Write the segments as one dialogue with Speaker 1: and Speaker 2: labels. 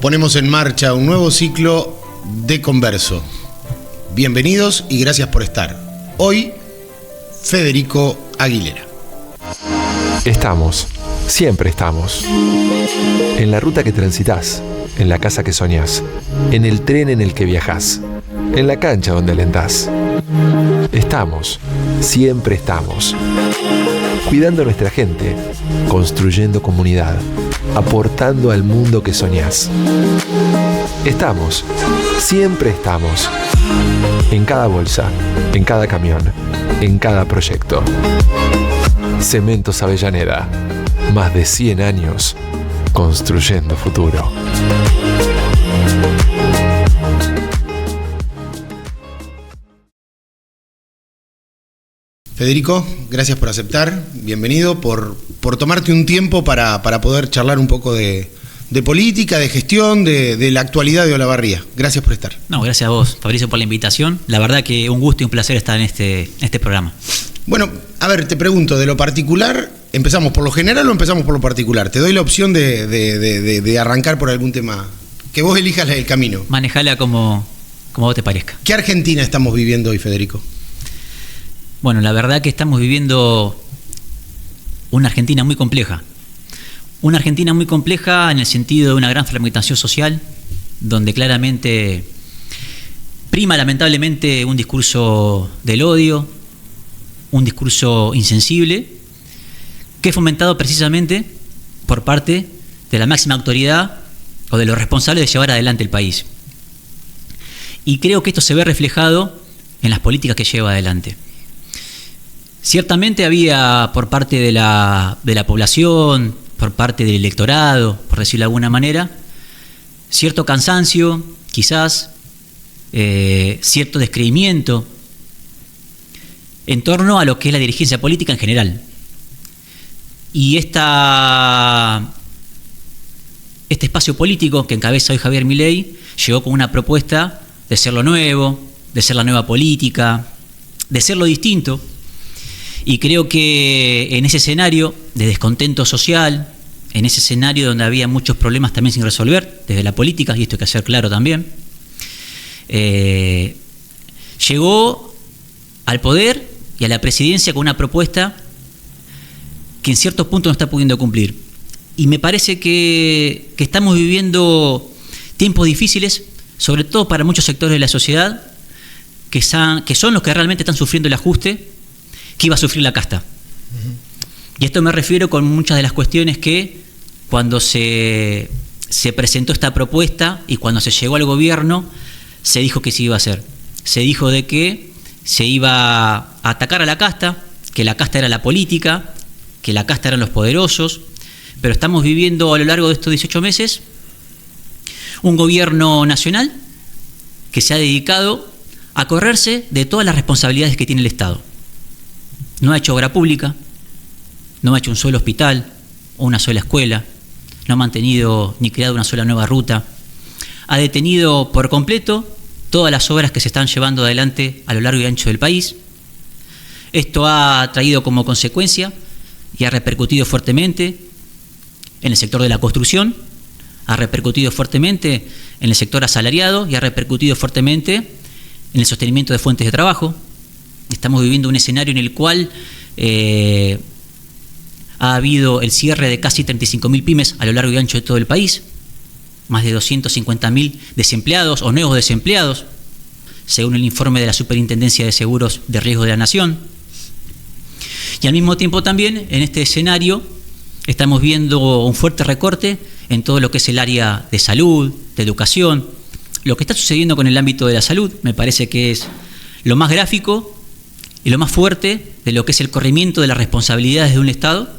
Speaker 1: ponemos en marcha un nuevo ciclo de Converso. Bienvenidos y gracias por estar. Hoy, Federico Aguilera.
Speaker 2: Estamos, siempre estamos. En la ruta que transitas, en la casa que soñás, en el tren en el que viajás, en la cancha donde alentás. Estamos, siempre estamos. Cuidando a nuestra gente, construyendo comunidad, aportando al mundo que soñás. Estamos, siempre estamos. En cada bolsa, en cada camión, en cada proyecto. Cementos Avellaneda, más de 100 años construyendo futuro.
Speaker 1: Federico, gracias por aceptar, bienvenido, por tomarte un tiempo para poder charlar un poco de política, de gestión, de la actualidad de Olavarría. Gracias por estar.
Speaker 3: No, gracias a vos, Fabricio, por la invitación. La verdad que un gusto y un placer estar en este programa. Bueno,
Speaker 1: a ver, te pregunto, de lo particular, ¿empezamos por lo general o empezamos por lo particular? Te doy la opción de arrancar por algún tema, que vos elijas el camino.
Speaker 3: Manejala como vos te parezca.
Speaker 1: ¿Qué Argentina estamos viviendo hoy, Federico?
Speaker 3: Bueno, la verdad que estamos viviendo una Argentina muy compleja. Una Argentina muy compleja en el sentido de una gran fragmentación social, donde claramente prima lamentablemente un discurso del odio, un discurso insensible, que es fomentado precisamente por parte de la máxima autoridad o de los responsables de llevar adelante el país. Y creo que esto se ve reflejado en las políticas que lleva adelante. Ciertamente había por parte de la población, por parte del electorado, por decirlo de alguna manera, cierto cansancio, quizás, cierto descreimiento en torno a lo que es la dirigencia política en general. Y este espacio político que encabeza hoy Javier Milei llegó con una propuesta de ser lo nuevo, de ser la nueva política, de ser lo distinto. Y creo que en ese escenario de descontento social, en ese escenario donde había muchos problemas también sin resolver, desde la política, y esto hay que hacer claro también, llegó al poder y a la presidencia con una propuesta que en ciertos puntos no está pudiendo cumplir. Y me parece que estamos viviendo tiempos difíciles, sobre todo para muchos sectores de la sociedad, que son los que realmente están sufriendo el ajuste que iba a sufrir la casta. Y esto me refiero con muchas de las cuestiones que cuando se presentó esta propuesta y cuando se llegó al gobierno se dijo que se iba a hacer. Se dijo de que se iba a atacar a la casta, que la casta era la política, que la casta eran los poderosos, pero estamos viviendo a lo largo de estos 18 meses un gobierno nacional que se ha dedicado a correrse de todas las responsabilidades que tiene el Estado. No ha hecho obra pública, no ha hecho un solo hospital o una sola escuela, no ha mantenido ni creado una sola nueva ruta, ha detenido por completo todas las obras que se están llevando adelante a lo largo y ancho del país. Esto ha traído como consecuencia y ha repercutido fuertemente en el sector de la construcción, ha repercutido fuertemente en el sector asalariado y ha repercutido fuertemente en el sostenimiento de fuentes de trabajo. Estamos viviendo un escenario en el cual ha habido el cierre de casi 35.000 pymes a lo largo y ancho de todo el país, más de 250.000 desempleados o nuevos desempleados, según el informe de la Superintendencia de Seguros de Riesgo de la Nación. Y al mismo tiempo también, en este escenario, estamos viendo un fuerte recorte en todo lo que es el área de salud, de educación. Lo que está sucediendo con el ámbito de la salud me parece que es lo más gráfico y lo más fuerte de lo que es el corrimiento de las responsabilidades de un Estado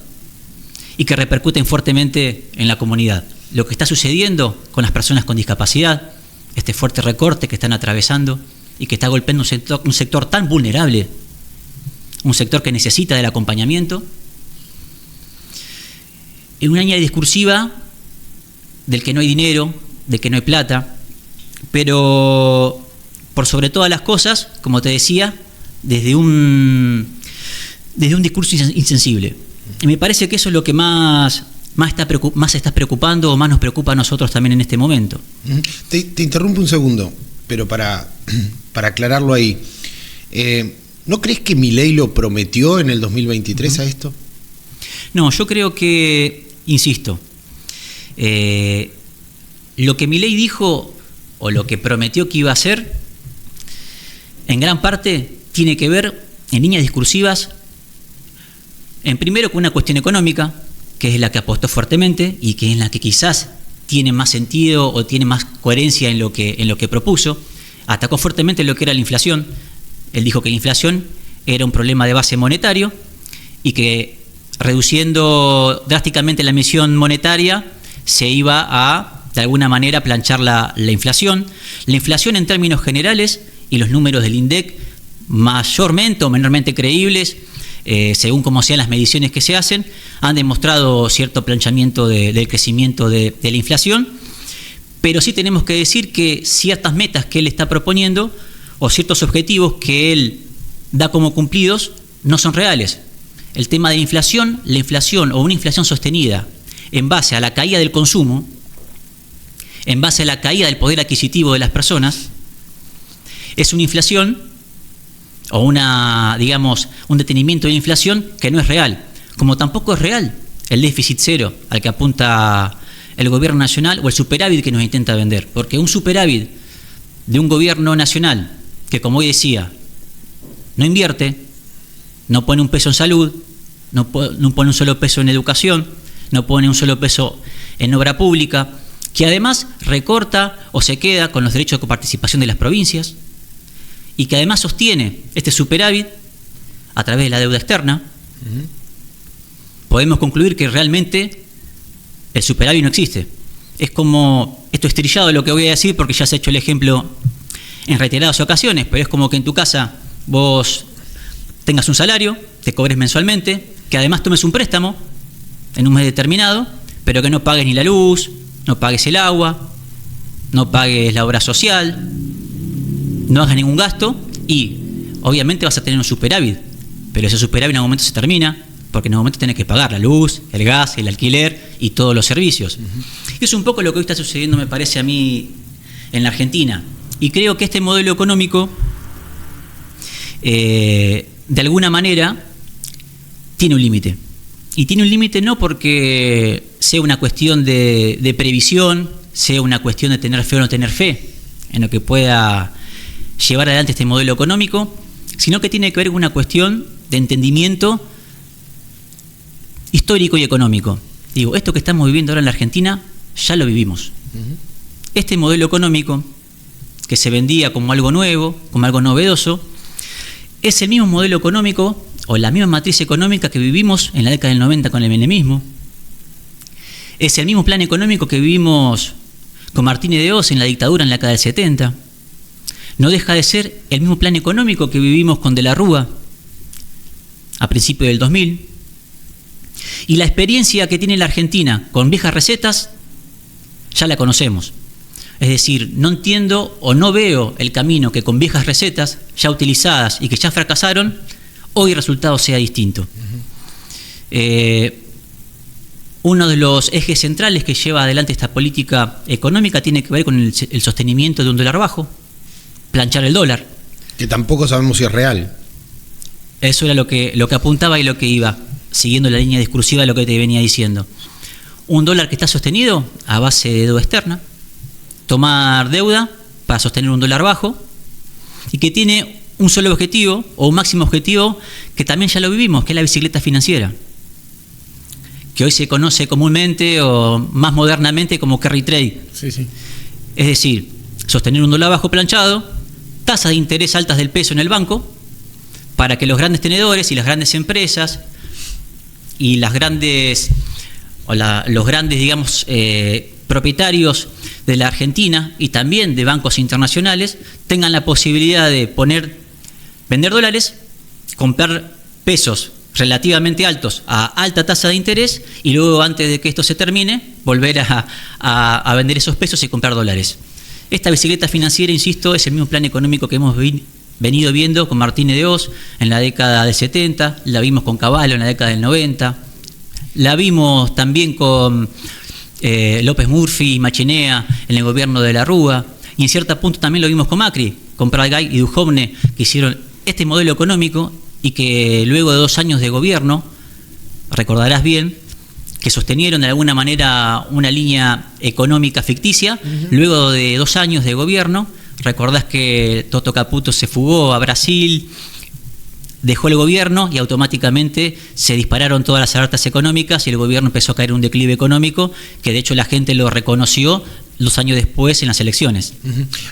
Speaker 3: y que repercuten fuertemente en la comunidad. Lo que está sucediendo con las personas con discapacidad, este fuerte recorte que están atravesando y que está golpeando un sector tan vulnerable, un sector que necesita del acompañamiento, en una línea discursiva del que no hay dinero, del que no hay plata, pero por sobre todas las cosas, como te decía, desde un discurso insensible. Y me parece que eso es lo que más más se está preocupando o más nos preocupa a nosotros también en este momento.
Speaker 1: Te interrumpo un segundo, pero para aclararlo ahí. ¿No crees que Milei lo prometió en el 2023 a esto?
Speaker 3: No, yo creo que, insisto, lo que Milei dijo o lo que prometió que iba a hacer, en gran parte tiene que ver, en líneas discursivas, en primero con una cuestión económica, que es la que apostó fuertemente y que es la que quizás tiene más sentido o tiene más coherencia en lo que propuso. Atacó fuertemente lo que era la inflación. Él dijo que la inflación era un problema de base monetario y que reduciendo drásticamente la emisión monetaria se iba a, de alguna manera, planchar la inflación. La inflación en términos generales y los números del INDEC, mayormente o menormente creíbles, según como sean las mediciones que se hacen, han demostrado cierto planchamiento del crecimiento de la inflación, pero sí tenemos que decir que ciertas metas que él está proponiendo o ciertos objetivos que él da como cumplidos no son reales. El tema de la inflación o una inflación sostenida en base a la caída del consumo, en base a la caída del poder adquisitivo de las personas, es una inflación o un detenimiento de la inflación que no es real, como tampoco es real el déficit cero al que apunta el gobierno nacional o el superávit que nos intenta vender, porque un superávit de un gobierno nacional que, como hoy decía, no invierte, no pone un peso en salud, no pone un solo peso en educación, no pone un solo peso en obra pública, que además recorta o se queda con los derechos de coparticipación de las provincias, y que además sostiene este superávit a través de la deuda externa, podemos concluir que realmente el superávit no existe. Es como, esto es trillado lo que voy a decir porque ya se ha hecho el ejemplo en reiteradas ocasiones, pero es como que en tu casa vos tengas un salario, te cobres mensualmente, que además tomes un préstamo en un mes determinado, pero que no pagues ni la luz, no pagues el agua, no pagues la obra social, no hagas ningún gasto y obviamente vas a tener un superávit, pero ese superávit en algún momento se termina porque en algún momento tenés que pagar la luz, el gas, el alquiler y todos los servicios. Y es un poco lo que hoy está sucediendo, me parece a mí, en la Argentina. Y creo que este modelo económico, de alguna manera, tiene un límite. Y tiene un límite no porque sea una cuestión de previsión, sea una cuestión de tener fe o no tener fe en lo que pueda llevar adelante este modelo económico, sino que tiene que ver con una cuestión de entendimiento histórico y económico. Digo, esto que estamos viviendo ahora en la Argentina, ya lo vivimos. Este modelo económico, que se vendía como algo nuevo, como algo novedoso, es el mismo modelo económico o la misma matriz económica que vivimos en la década del 90 con el menemismo. Es el mismo plan económico que vivimos con Martínez de Oz en la dictadura en la década del 70. No deja de ser el mismo plan económico que vivimos con De la Rúa a principios del 2000. Y la experiencia que tiene la Argentina con viejas recetas ya la conocemos. Es decir, no entiendo o no veo el camino que con viejas recetas ya utilizadas y que ya fracasaron, hoy el resultado sea distinto. Uno de los ejes centrales que lleva adelante esta política económica tiene que ver con el sostenimiento de un dólar bajo, planchar el dólar.
Speaker 1: Que tampoco sabemos si es real.
Speaker 3: Eso era lo que apuntaba y lo que iba, siguiendo la línea discursiva de lo que te venía diciendo. Un dólar que está sostenido a base de deuda externa, tomar deuda para sostener un dólar bajo y que tiene un solo objetivo o un máximo objetivo que también ya lo vivimos, que es la bicicleta financiera, que hoy se conoce comúnmente o más modernamente como carry trade.
Speaker 1: Sí.
Speaker 3: Es decir, sostener un dólar bajo planchado, tasas de interés altas del peso en el banco, para que los grandes tenedores y las grandes empresas y los grandes, digamos, propietarios de la Argentina y también de bancos internacionales tengan la posibilidad de vender dólares, comprar pesos relativamente altos a alta tasa de interés y luego, antes de que esto se termine, volver a vender esos pesos y comprar dólares. Esta bicicleta financiera, insisto, es el mismo plan económico que hemos venido viendo con Martínez de Oz en la década del 70, la vimos con Cavallo en la década del 90, La vimos también con López Murphy y Machinea en el gobierno de la Rúa, y en cierto punto también lo vimos con Macri, con Pratgay y Duhovne, que hicieron este modelo económico y que luego de 2 años de gobierno, recordarás bien, que sostenieron de alguna manera una línea económica ficticia. Luego de 2 años de gobierno, recordás que Toto Caputo se fugó a Brasil, dejó el gobierno y automáticamente se dispararon todas las alertas económicas y el gobierno empezó a caer en un declive económico que de hecho la gente lo reconoció 2 años después en las elecciones.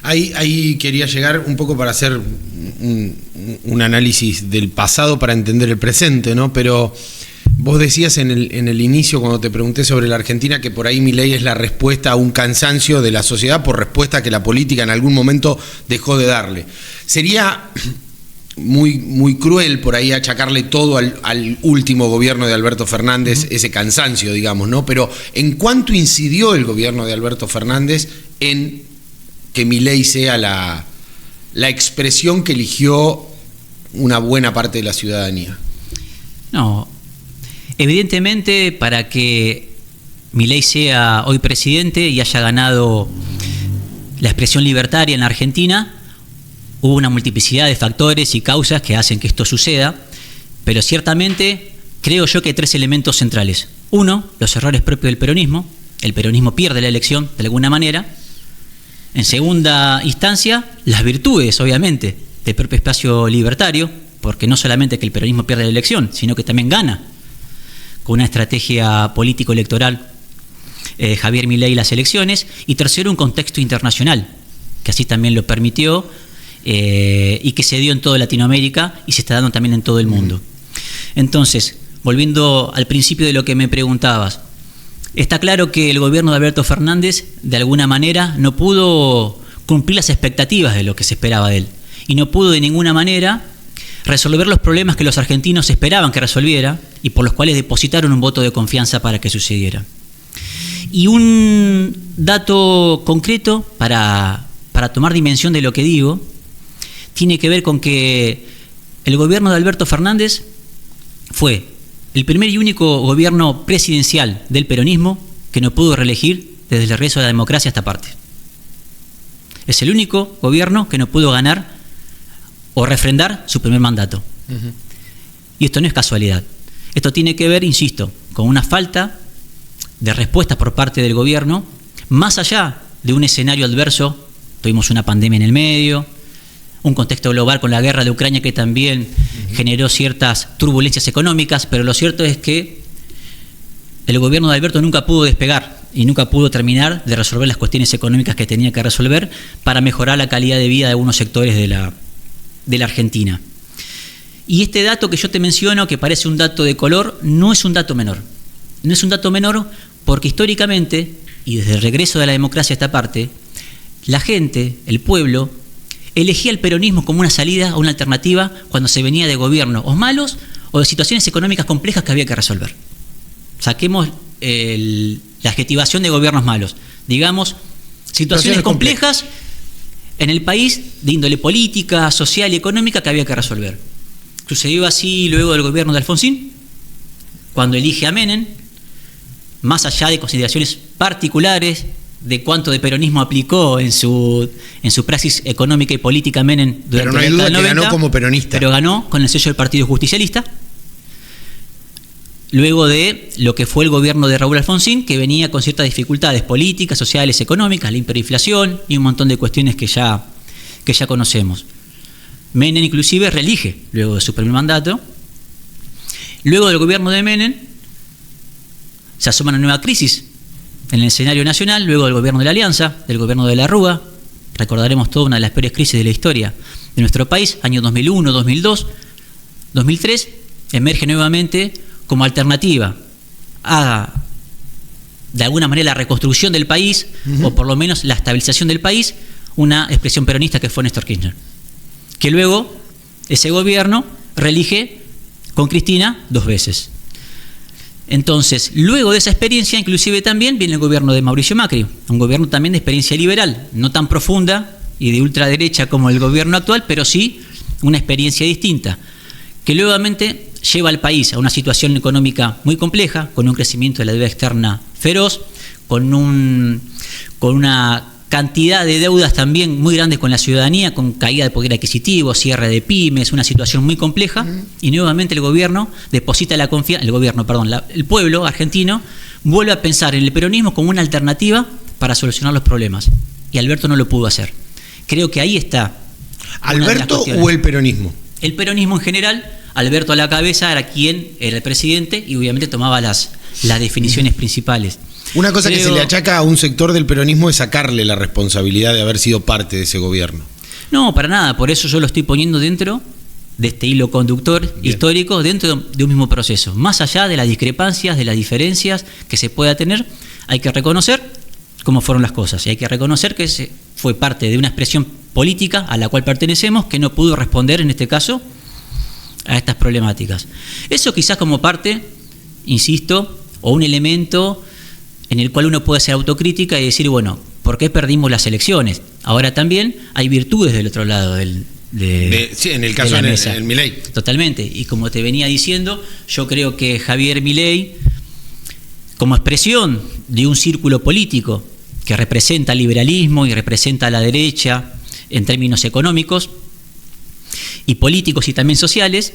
Speaker 1: Ahí quería llegar un poco para hacer un análisis del pasado para entender el presente, ¿no? Pero vos decías en el inicio, cuando te pregunté sobre la Argentina, que por ahí Milei es la respuesta a un cansancio de la sociedad por respuesta que la política en algún momento dejó de darle. Sería muy cruel por ahí achacarle todo al último gobierno de Alberto Fernández, ese cansancio, digamos, ¿no? Pero ¿en cuánto incidió el gobierno de Alberto Fernández en que Milei sea la expresión que eligió una buena parte de la ciudadanía?
Speaker 3: No, evidentemente para que Milei sea hoy presidente y haya ganado la expresión libertaria en la Argentina, hubo una multiplicidad de factores y causas que hacen que esto suceda, pero ciertamente creo yo que hay 3 elementos centrales. 1, los errores propios del peronismo. El peronismo pierde la elección de alguna manera. En segunda instancia, las virtudes, obviamente, del propio espacio libertario, porque no solamente que el peronismo pierde la elección, sino que también gana con una estrategia político-electoral Javier Milei las elecciones. Y tercero, un contexto internacional, que así también lo permitió, y que se dio en toda Latinoamérica y se está dando también en todo el mundo. Entonces, volviendo al principio de lo que me preguntabas, está claro que el gobierno de Alberto Fernández de alguna manera no pudo cumplir las expectativas de lo que se esperaba de él y no pudo de ninguna manera resolver los problemas que los argentinos esperaban que resolviera y por los cuales depositaron un voto de confianza para que sucediera. Y un dato concreto para tomar dimensión de lo que digo tiene que ver con que el gobierno de Alberto Fernández fue el primer y único gobierno presidencial del peronismo que no pudo reelegir desde el regreso de la democracia a esta parte. Es el único gobierno que no pudo ganar o refrendar su primer mandato. Y esto no es casualidad. Esto tiene que ver, insisto, con una falta de respuesta por parte del gobierno, más allá de un escenario adverso. Tuvimos una pandemia en el medio, un contexto global con la guerra de Ucrania que también generó ciertas turbulencias económicas, pero lo cierto es que el gobierno de Alberto nunca pudo despegar y nunca pudo terminar de resolver las cuestiones económicas que tenía que resolver para mejorar la calidad de vida de algunos sectores de la Argentina. Y este dato que yo te menciono, que parece un dato de color, no es un dato menor. No es un dato menor porque históricamente, y desde el regreso de la democracia a esta parte, la gente, el pueblo, elegía el peronismo como una salida o una alternativa cuando se venía de gobiernos o malos o de situaciones económicas complejas que había que resolver. Saquemos la adjetivación de gobiernos malos. Digamos, situaciones complejas en el país de índole política, social y económica que había que resolver. Sucedió así luego del gobierno de Alfonsín, cuando elige a Menem, más allá de consideraciones particulares de cuánto de peronismo aplicó en su praxis económica y política Menem durante la década del 90,
Speaker 1: ganó como peronista.
Speaker 3: Pero ganó con el sello del Partido Justicialista, luego de lo que fue el gobierno de Raúl Alfonsín, que venía con ciertas dificultades políticas, sociales, económicas, la hiperinflación y un montón de cuestiones que ya conocemos. Menem inclusive reelige luego de su primer mandato. Luego del gobierno de Menem se asoma una nueva crisis en el escenario nacional, luego del gobierno de la Alianza, del gobierno de la Rúa. Recordaremos toda una de las peores crisis de la historia de nuestro país, años 2001, 2002, 2003, emerge nuevamente como alternativa a, de alguna manera, la reconstrucción del país, o por lo menos la estabilización del país, una expresión peronista que fue Néstor Kirchner. Que luego ese gobierno reelige con Cristina 2 veces. Entonces, luego de esa experiencia, inclusive también viene el gobierno de Mauricio Macri, un gobierno también de experiencia liberal, no tan profunda y de ultraderecha como el gobierno actual, pero sí una experiencia distinta, que nuevamente lleva al país a una situación económica muy compleja, con un crecimiento de la deuda externa feroz, con una cantidad de deudas también muy grandes con la ciudadanía, con caída de poder adquisitivo, cierre de pymes, una situación muy compleja, y nuevamente el gobierno deposita la confianza, el pueblo argentino vuelve a pensar en el peronismo como una alternativa para solucionar los problemas, y Alberto no lo pudo hacer. Creo que ahí está.
Speaker 1: ¿Alberto o el peronismo?
Speaker 3: El peronismo en general. Alberto a la cabeza era el presidente, y obviamente tomaba las definiciones principales.
Speaker 1: Una cosa que se le achaca a un sector del peronismo es sacarle la responsabilidad de haber sido parte de ese gobierno.
Speaker 3: No, para nada, por eso yo lo estoy poniendo dentro de este hilo conductor histórico, dentro de un mismo proceso. Más allá de las discrepancias, de las diferencias que se pueda tener, hay que reconocer cómo fueron las cosas, y hay que reconocer que fue parte de una expresión política a la cual pertenecemos, que no pudo responder en este caso a estas problemáticas. Eso quizás como parte, insisto, o un elemento en el cual uno puede hacer autocrítica y decir, bueno, ¿por qué perdimos las elecciones? Ahora también hay virtudes del otro lado
Speaker 1: sí, en el caso de Milei.
Speaker 3: Totalmente. Y como te venía diciendo, yo creo que Javier Milei, como expresión de un círculo político que representa el liberalismo y representa a la derecha en términos económicos y políticos y también sociales,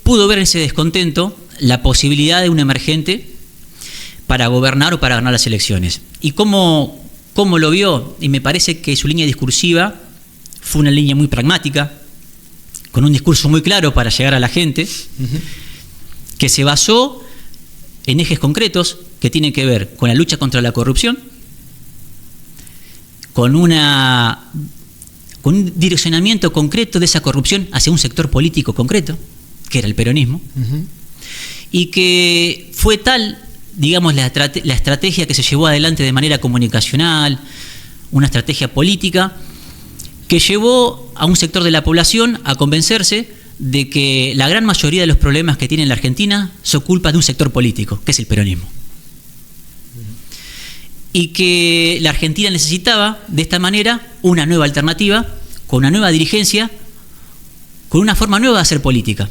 Speaker 3: pudo ver en ese descontento la posibilidad de un emergente para gobernar o para ganar las elecciones. ¿Y cómo lo vio? Y me parece que su línea discursiva fue una línea muy pragmática, con un discurso muy claro para llegar a la gente, que se basó en ejes concretos que tienen que ver con la lucha contra la corrupción, con un direccionamiento concreto de esa corrupción hacia un sector político concreto, que era el peronismo, y que fue tal, digamos, la estrategia que se llevó adelante de manera comunicacional, una estrategia política, que llevó a un sector de la población a convencerse de que la gran mayoría de los problemas que tiene la Argentina son culpa de un sector político, que es el peronismo. Y que la Argentina necesitaba, de esta manera, una nueva alternativa, con una nueva dirigencia, con una forma nueva de hacer política.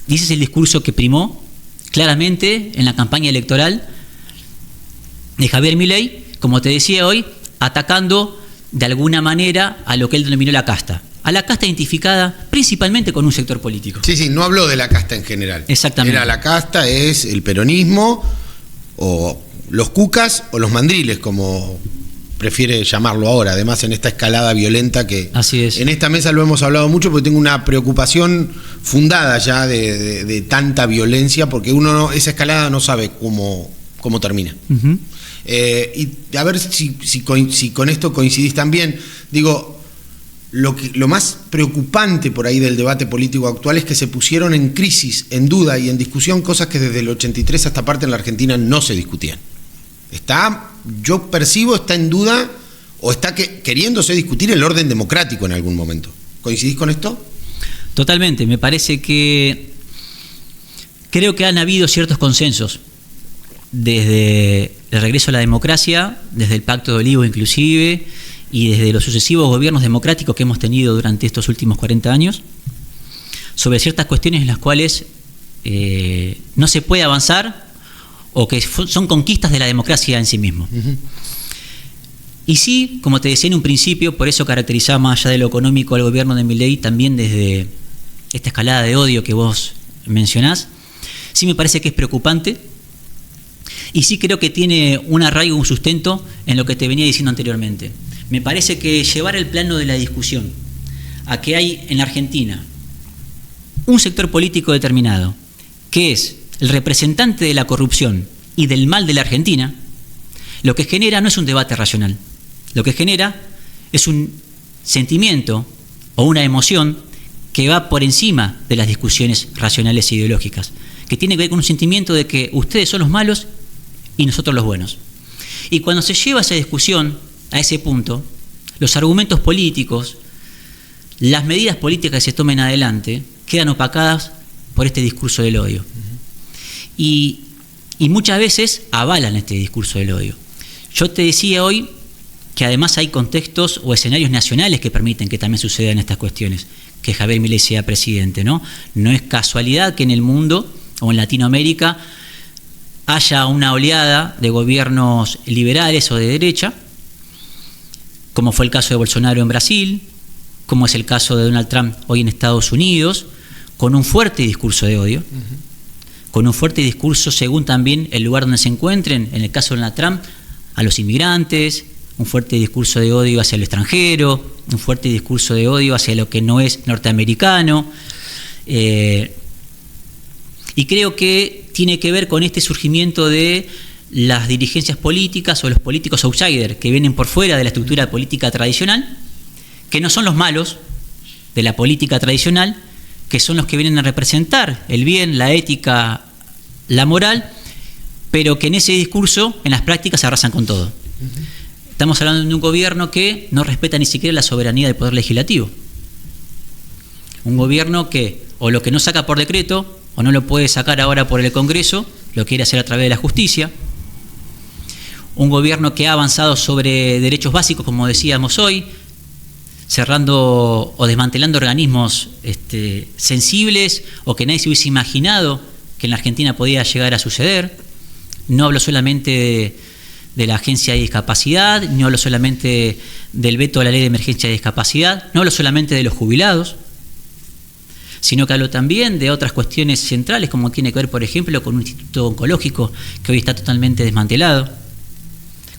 Speaker 3: Y ese es el discurso que primó claramente en la campaña electoral de Javier Milei, como te decía hoy, atacando de alguna manera a lo que él denominó la casta. A la casta identificada principalmente con un sector político.
Speaker 1: Sí, no habló de la casta en general.
Speaker 3: Exactamente.
Speaker 1: Era la casta, es el peronismo, o los cucas, o los mandriles, como prefiere llamarlo ahora, además en esta escalada violenta que
Speaker 3: así es.
Speaker 1: En esta mesa lo hemos hablado mucho porque tengo una preocupación fundada ya de tanta violencia, porque uno esa escalada no sabe cómo termina. Y a ver si con esto coincidís también. Digo, lo más preocupante por ahí del debate político actual es que se pusieron en crisis, en duda y en discusión cosas que desde el 83 hasta parte en la Argentina no se discutían. Yo percibo, está en duda o está queriéndose discutir el orden democrático en algún momento. ¿Coincidís con esto?
Speaker 3: Totalmente, me parece que creo que han habido ciertos consensos desde el regreso a la democracia, desde el Pacto de Olivos inclusive, y desde los sucesivos gobiernos democráticos que hemos tenido durante estos últimos 40 años, sobre ciertas cuestiones en las cuales no se puede avanzar o que son conquistas de la democracia en sí mismo. Y sí, como te decía en un principio, por eso caracterizaba más allá de lo económico al gobierno de Milei, también desde esta escalada de odio que vos mencionás, sí me parece que es preocupante y sí creo que tiene un arraigo, un sustento en lo que te venía diciendo anteriormente. Me parece que llevar el plano de la discusión a que hay en la Argentina un sector político determinado, que es el representante de la corrupción y del mal de la Argentina, lo que genera no es un debate racional. Lo que genera es un sentimiento o una emoción que va por encima de las discusiones racionales e ideológicas, que tiene que ver con un sentimiento de que ustedes son los malos y nosotros los buenos. Y cuando se lleva esa discusión a ese punto, los argumentos políticos, las medidas políticas que se tomen adelante, quedan opacadas por este discurso del odio. Y muchas veces avalan este discurso del odio. Yo te decía hoy que además hay contextos o escenarios nacionales que permiten que también sucedan estas cuestiones. que Javier Milei sea presidente, ¿no? No es casualidad que en el mundo o en Latinoamérica haya una oleada de gobiernos liberales o de derecha, como fue el caso de Bolsonaro en Brasil, como es el caso de Donald Trump hoy en Estados Unidos, con un fuerte discurso de odio, con un fuerte discurso según también el lugar donde se encuentren, en el caso de Donald Trump, a los inmigrantes, un fuerte discurso de odio hacia el extranjero, un fuerte discurso de odio hacia lo que no es norteamericano, y creo que tiene que ver con este surgimiento de las dirigencias políticas o los políticos outsider que vienen por fuera de la estructura política tradicional, que no son los malos de la política tradicional, que son los que vienen a representar el bien, la ética, la moral, pero que en ese discurso, en las prácticas, se arrasan con todo. Estamos hablando de un gobierno que no respeta ni siquiera la soberanía del Poder Legislativo. Un gobierno que o lo que no saca por decreto, o no lo puede sacar ahora por el Congreso, lo quiere hacer a través de la justicia. Un gobierno que ha avanzado sobre derechos básicos, como decíamos hoy, cerrando o desmantelando organismos sensibles o que nadie se hubiese imaginado que en la Argentina podía llegar a suceder. No hablo solamente de la Agencia de Discapacidad, no hablo solamente del veto a la Ley de Emergencia de Discapacidad, no hablo solamente de los jubilados, sino que hablo también de otras cuestiones centrales, como tiene que ver, por ejemplo, con un instituto oncológico que hoy está totalmente desmantelado,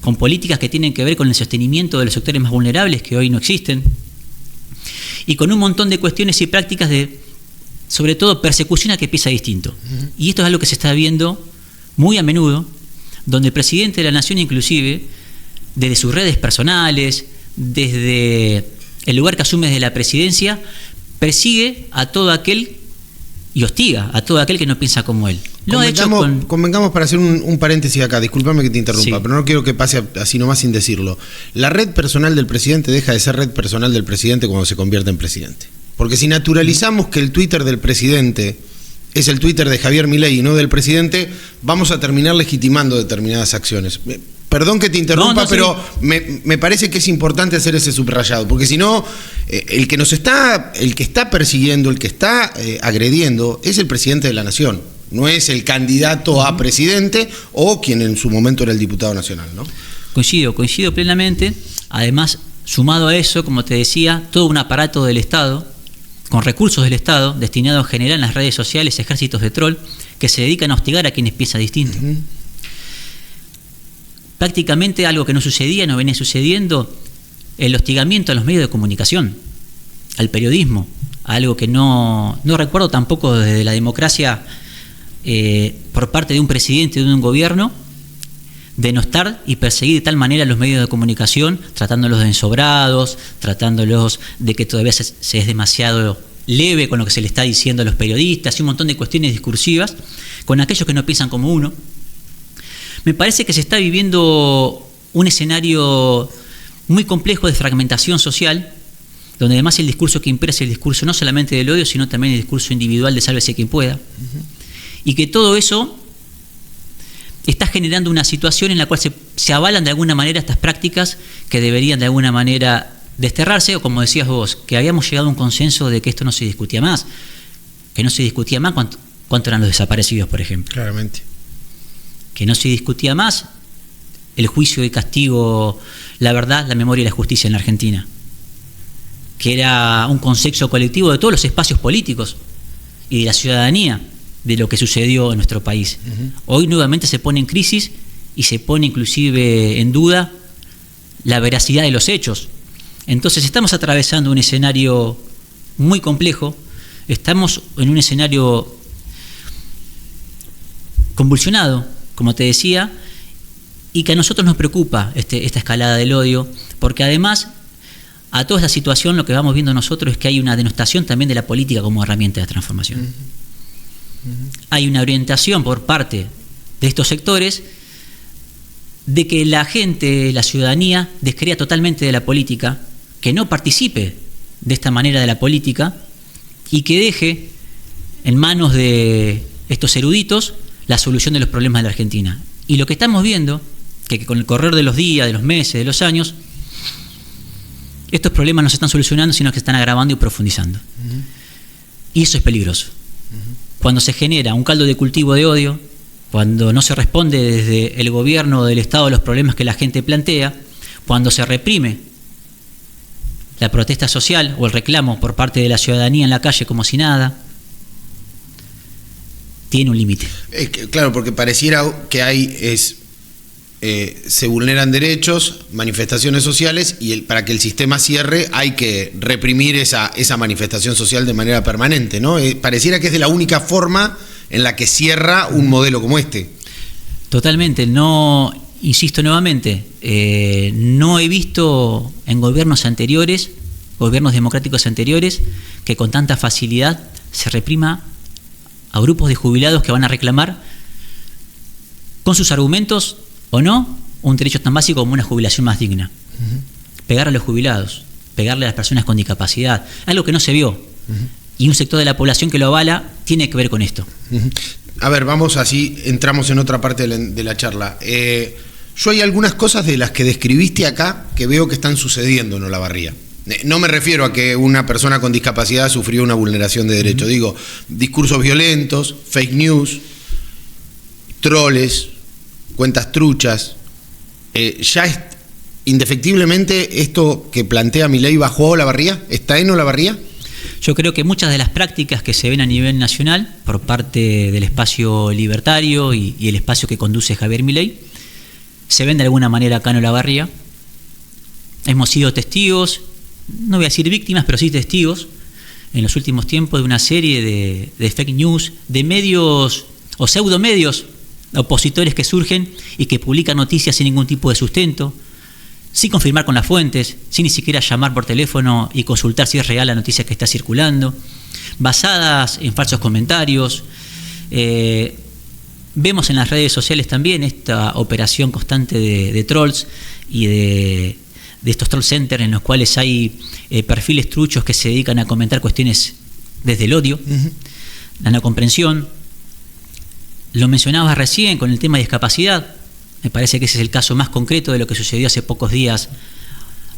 Speaker 3: con políticas que tienen que ver con el sostenimiento de los sectores más vulnerables que hoy no existen, y con un montón de cuestiones y prácticas de, sobre todo, persecución a que piensa distinto. Y esto es algo que se está viendo muy a menudo, donde el presidente de la Nación, inclusive, desde sus redes personales, desde el lugar que asume desde la presidencia, persigue a todo aquel y hostiga a todo aquel que no piensa como él.
Speaker 1: Convengamos para hacer un paréntesis acá, discúlpame que te interrumpa, sí, pero no quiero que pase así nomás sin decirlo. La red personal del presidente deja de ser red personal del presidente cuando se convierte en presidente. Porque si naturalizamos que el Twitter del presidente es el Twitter de Javier Milei y no del presidente, vamos a terminar legitimando determinadas acciones. Perdón que te interrumpa, pero sí, me parece que es importante hacer ese subrayado, porque si no, el que está persiguiendo, el que está agrediendo, es el presidente de la Nación, no es el candidato a presidente o quien en su momento era el diputado nacional, ¿no?
Speaker 3: Coincido plenamente. Además, sumado a eso, como te decía, todo un aparato del Estado, con recursos del Estado, destinado a generar en las redes sociales ejércitos de troll que se dedican a hostigar a quienes piensan distinto. Prácticamente algo que no sucedía, no venía sucediendo, el hostigamiento a los medios de comunicación, al periodismo, algo que no recuerdo tampoco desde la democracia por parte de un presidente de un gobierno, denostar y perseguir de tal manera a los medios de comunicación, tratándolos de ensobrados, tratándolos de que todavía se es demasiado leve con lo que se le está diciendo a los periodistas, y un montón de cuestiones discursivas con aquellos que no piensan como uno. Me parece que se está viviendo un escenario muy complejo de fragmentación social, donde además el discurso que impera es el discurso no solamente del odio, sino también el discurso individual de sálvese quien pueda. Y que todo eso está generando una situación en la cual se avalan de alguna manera estas prácticas que deberían de alguna manera desterrarse, o como decías vos, que habíamos llegado a un consenso de que esto no se discutía más, cuánto eran los desaparecidos, por ejemplo.
Speaker 1: Claramente.
Speaker 3: Que no se discutía más el juicio y castigo, la verdad, la memoria y la justicia en la Argentina, que era un consenso colectivo de todos los espacios políticos y de la ciudadanía de lo que sucedió en nuestro país. Hoy nuevamente se pone en crisis y se pone inclusive en duda la veracidad de los hechos. Entonces estamos atravesando un escenario muy complejo, estamos en un escenario convulsionado, como te decía, y que a nosotros nos preocupa esta escalada del odio, porque además a toda esta situación lo que vamos viendo nosotros es que hay una denostación también de la política como herramienta de transformación. Hay una orientación por parte de estos sectores de que la gente, la ciudadanía, descrea totalmente de la política, que no participe de esta manera de la política y que deje en manos de estos eruditos la solución de los problemas de la Argentina. Y lo que estamos viendo, que con el correr de los días, de los meses, de los años, estos problemas no se están solucionando, sino que se están agravando y profundizando. Y eso es peligroso. Cuando se genera un caldo de cultivo de odio, cuando no se responde desde el gobierno o del Estado a los problemas que la gente plantea, cuando se reprime la protesta social o el reclamo por parte de la ciudadanía en la calle como si nada, tiene un límite.
Speaker 1: Claro, porque pareciera que se vulneran derechos, manifestaciones sociales, y para que el sistema cierre hay que reprimir esa manifestación social de manera permanente, ¿no? Pareciera que es de la única forma en la que cierra un modelo como este.
Speaker 3: Totalmente, no, insisto nuevamente, no he visto en gobiernos anteriores, gobiernos democráticos anteriores, que con tanta facilidad se reprima a grupos de jubilados que van a reclamar con sus argumentos o no, un derecho tan básico como una jubilación más digna. Pegar a los jubilados, pegarle a las personas con discapacidad, algo que no se vio. Y un sector de la población que lo avala tiene que ver con esto.
Speaker 1: A ver, vamos así, entramos en otra parte de la charla. Yo hay algunas cosas de las que describiste acá que veo que están sucediendo en Olavarría. No me refiero a que una persona con discapacidad sufrió una vulneración de derecho. Digo, discursos violentos, fake news, troles, cuentas truchas. Indefectiblemente esto que plantea Milei bajó a Olavarría, ¿está en Olavarría?
Speaker 3: Yo creo que muchas de las prácticas que se ven a nivel nacional por parte del espacio libertario y el espacio que conduce Javier Milei se ven de alguna manera acá en Olavarría. Hemos sido testigos, no voy a decir víctimas, pero sí testigos en los últimos tiempos de una serie de fake news, de medios o pseudomedios opositores que surgen y que publican noticias sin ningún tipo de sustento, sin confirmar con las fuentes, sin ni siquiera llamar por teléfono y consultar si es real la noticia que está circulando, basadas en falsos comentarios. Vemos en las redes sociales también esta operación constante de trolls y de estos troll centers en los cuales hay perfiles truchos que se dedican a comentar cuestiones desde el odio, la no comprensión. Lo mencionabas recién con el tema de discapacidad. Me parece que ese es el caso más concreto de lo que sucedió hace pocos días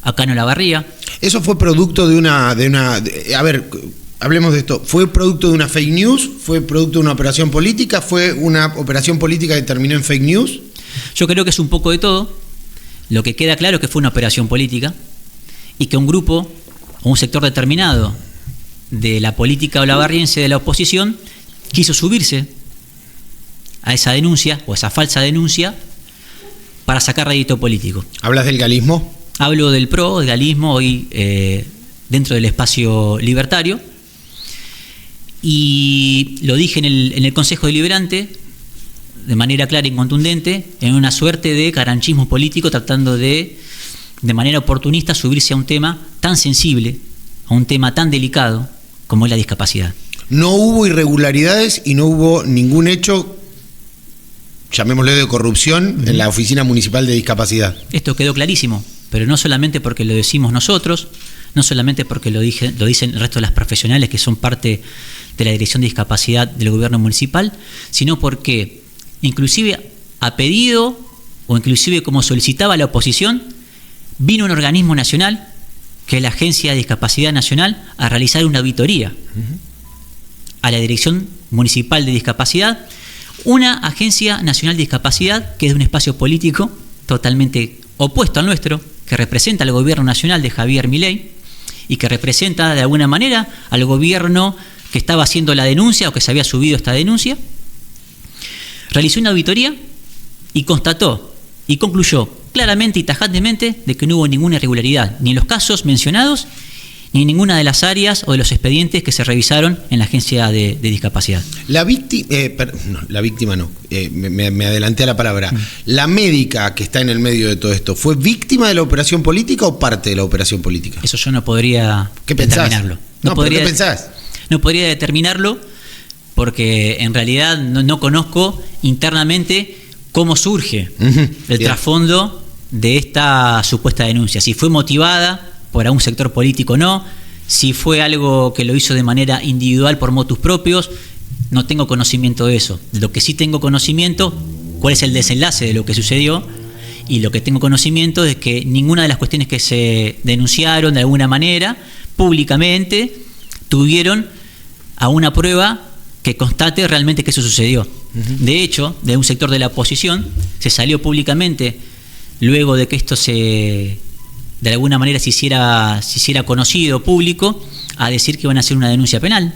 Speaker 3: acá en Olavarría.
Speaker 1: Eso fue producto de una... a ver, hablemos de esto. ¿Fue producto de una fake news? ¿Fue producto de una operación política? ¿Fue una operación política que terminó en fake news?
Speaker 3: Yo creo que es un poco de todo. Lo que queda claro es que fue una operación política y que un grupo o un sector determinado de la política olavarriense, de la oposición, quiso subirse a esa denuncia o esa falsa denuncia para sacar rédito político.
Speaker 1: ¿Hablas del galismo?
Speaker 3: Hablo del PRO, del galismo, hoy dentro del espacio libertario, y lo dije en el Consejo Deliberante de manera clara y contundente, en una suerte de caranchismo político, tratando de manera oportunista subirse a un tema tan sensible, a un tema tan delicado como es la discapacidad.
Speaker 1: No hubo irregularidades y no hubo ningún hecho, llamémosle, de corrupción en la Oficina Municipal de Discapacidad.
Speaker 3: Esto quedó clarísimo, pero no solamente porque lo decimos nosotros, no solamente porque lo dicen el resto de las profesionales que son parte de la Dirección de Discapacidad del Gobierno Municipal, sino porque inclusive a pedido o inclusive como solicitaba la oposición, vino un organismo nacional, que es la Agencia de Discapacidad Nacional, a realizar una auditoría a la Dirección Municipal de Discapacidad, una Agencia Nacional de Discapacidad que es de un espacio político totalmente opuesto al nuestro, que representa al gobierno nacional de Javier Milei y que representa de alguna manera al gobierno que estaba haciendo la denuncia o que se había subido esta denuncia. Realizó una auditoría y constató y concluyó claramente y tajantemente de que no hubo ninguna irregularidad, ni en los casos mencionados, ni en ninguna de las áreas o de los expedientes que se revisaron en la Agencia de Discapacidad.
Speaker 1: La víctima no, me adelanté a la palabra. ¿La médica que está en el medio de todo esto fue víctima de la operación política o parte de la operación política?
Speaker 3: Eso yo no podría determinarlo.
Speaker 1: ¿Qué pensás?
Speaker 3: No podría determinarlo porque en realidad no conozco internamente cómo surge el trasfondo de esta supuesta denuncia. Si fue motivada por algún sector político o no, si fue algo que lo hizo de manera individual por motus propios, no tengo conocimiento de eso. Lo que sí tengo conocimiento, cuál es el desenlace de lo que sucedió Y lo que tengo conocimiento es que ninguna de las cuestiones que se denunciaron de alguna manera públicamente tuvieron a una prueba que constate realmente que eso sucedió. De hecho, de un sector de la oposición se salió públicamente, luego de que esto de alguna manera se hiciera conocido, público, a decir que iban a hacer una denuncia penal,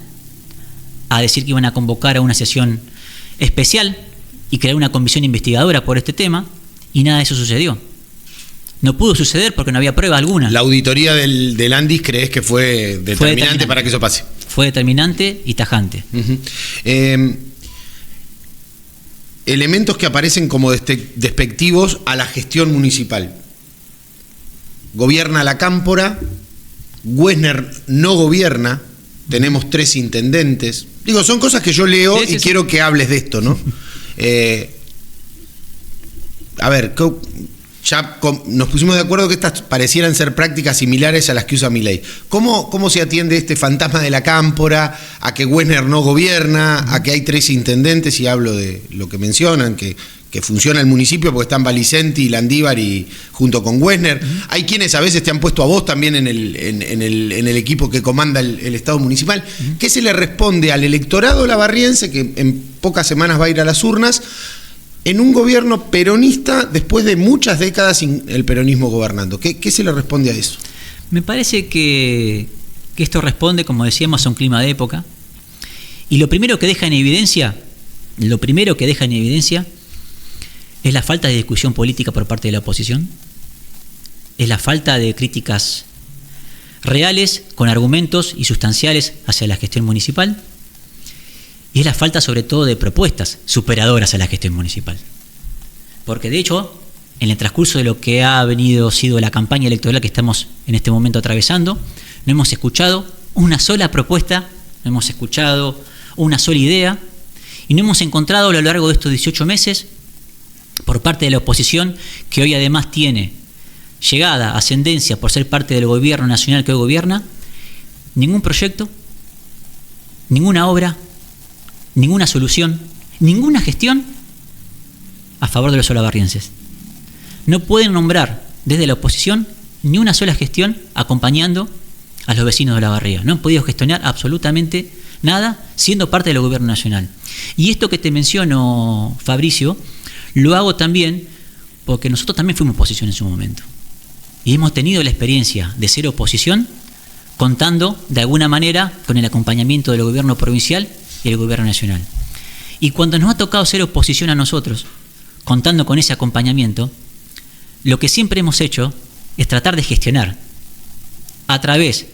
Speaker 3: a decir que iban a convocar a una sesión especial y crear una comisión investigadora por este tema, y nada de eso sucedió. No pudo suceder porque no había prueba alguna.
Speaker 1: ¿La auditoría del Andis crees que fue determinante para que eso pase?
Speaker 3: Fue determinante y tajante.
Speaker 1: Elementos que aparecen como despectivos a la gestión municipal. Gobierna la Cámpora, Wessner no gobierna, tenemos 3 intendentes. Digo, son cosas que yo leo y quiero que hables de esto, ¿no? A ver, ya nos pusimos de acuerdo que estas parecieran ser prácticas similares a las que usa Milei. ¿Cómo se atiende este fantasma de la Cámpora, a que Wessner no gobierna, a que hay 3 intendentes, y hablo de lo que mencionan, que funciona el municipio porque están Valicenti y Landívar y junto con Wessner? Hay quienes a veces te han puesto a vos también en el equipo que comanda el Estado municipal. ¿Qué se le responde al electorado labarriense, que en pocas semanas va a ir a las urnas, en un gobierno peronista después de muchas décadas sin el peronismo gobernando? ¿Qué se le responde a eso?
Speaker 3: Me parece que esto responde, como decíamos, a un clima de época. Y lo primero que deja en evidencia es la falta de discusión política por parte de la oposición, es la falta de críticas reales, con argumentos y sustanciales hacia la gestión municipal, y es la falta sobre todo de propuestas superadoras a la gestión municipal. Porque de hecho, en el transcurso de lo que ha sido la campaña electoral que estamos en este momento atravesando, no hemos escuchado una sola propuesta, no hemos escuchado una sola idea, y no hemos encontrado a lo largo de estos 18 meses, por parte de la oposición, que hoy además tiene llegada, ascendencia por ser parte del gobierno nacional que hoy gobierna, ningún proyecto, ninguna obra, ninguna solución, ninguna gestión a favor de los olavarrienses. No pueden nombrar desde la oposición ni una sola gestión acompañando a los vecinos de Olavarría. No han podido gestionar absolutamente nada siendo parte del gobierno nacional. Y esto que te menciono, Fabricio, lo hago también porque nosotros también fuimos oposición en su momento. Y hemos tenido la experiencia de ser oposición contando de alguna manera con el acompañamiento del gobierno provincial y el gobierno nacional. Y cuando nos ha tocado ser oposición a nosotros, contando con ese acompañamiento, lo que siempre hemos hecho es tratar de gestionar a través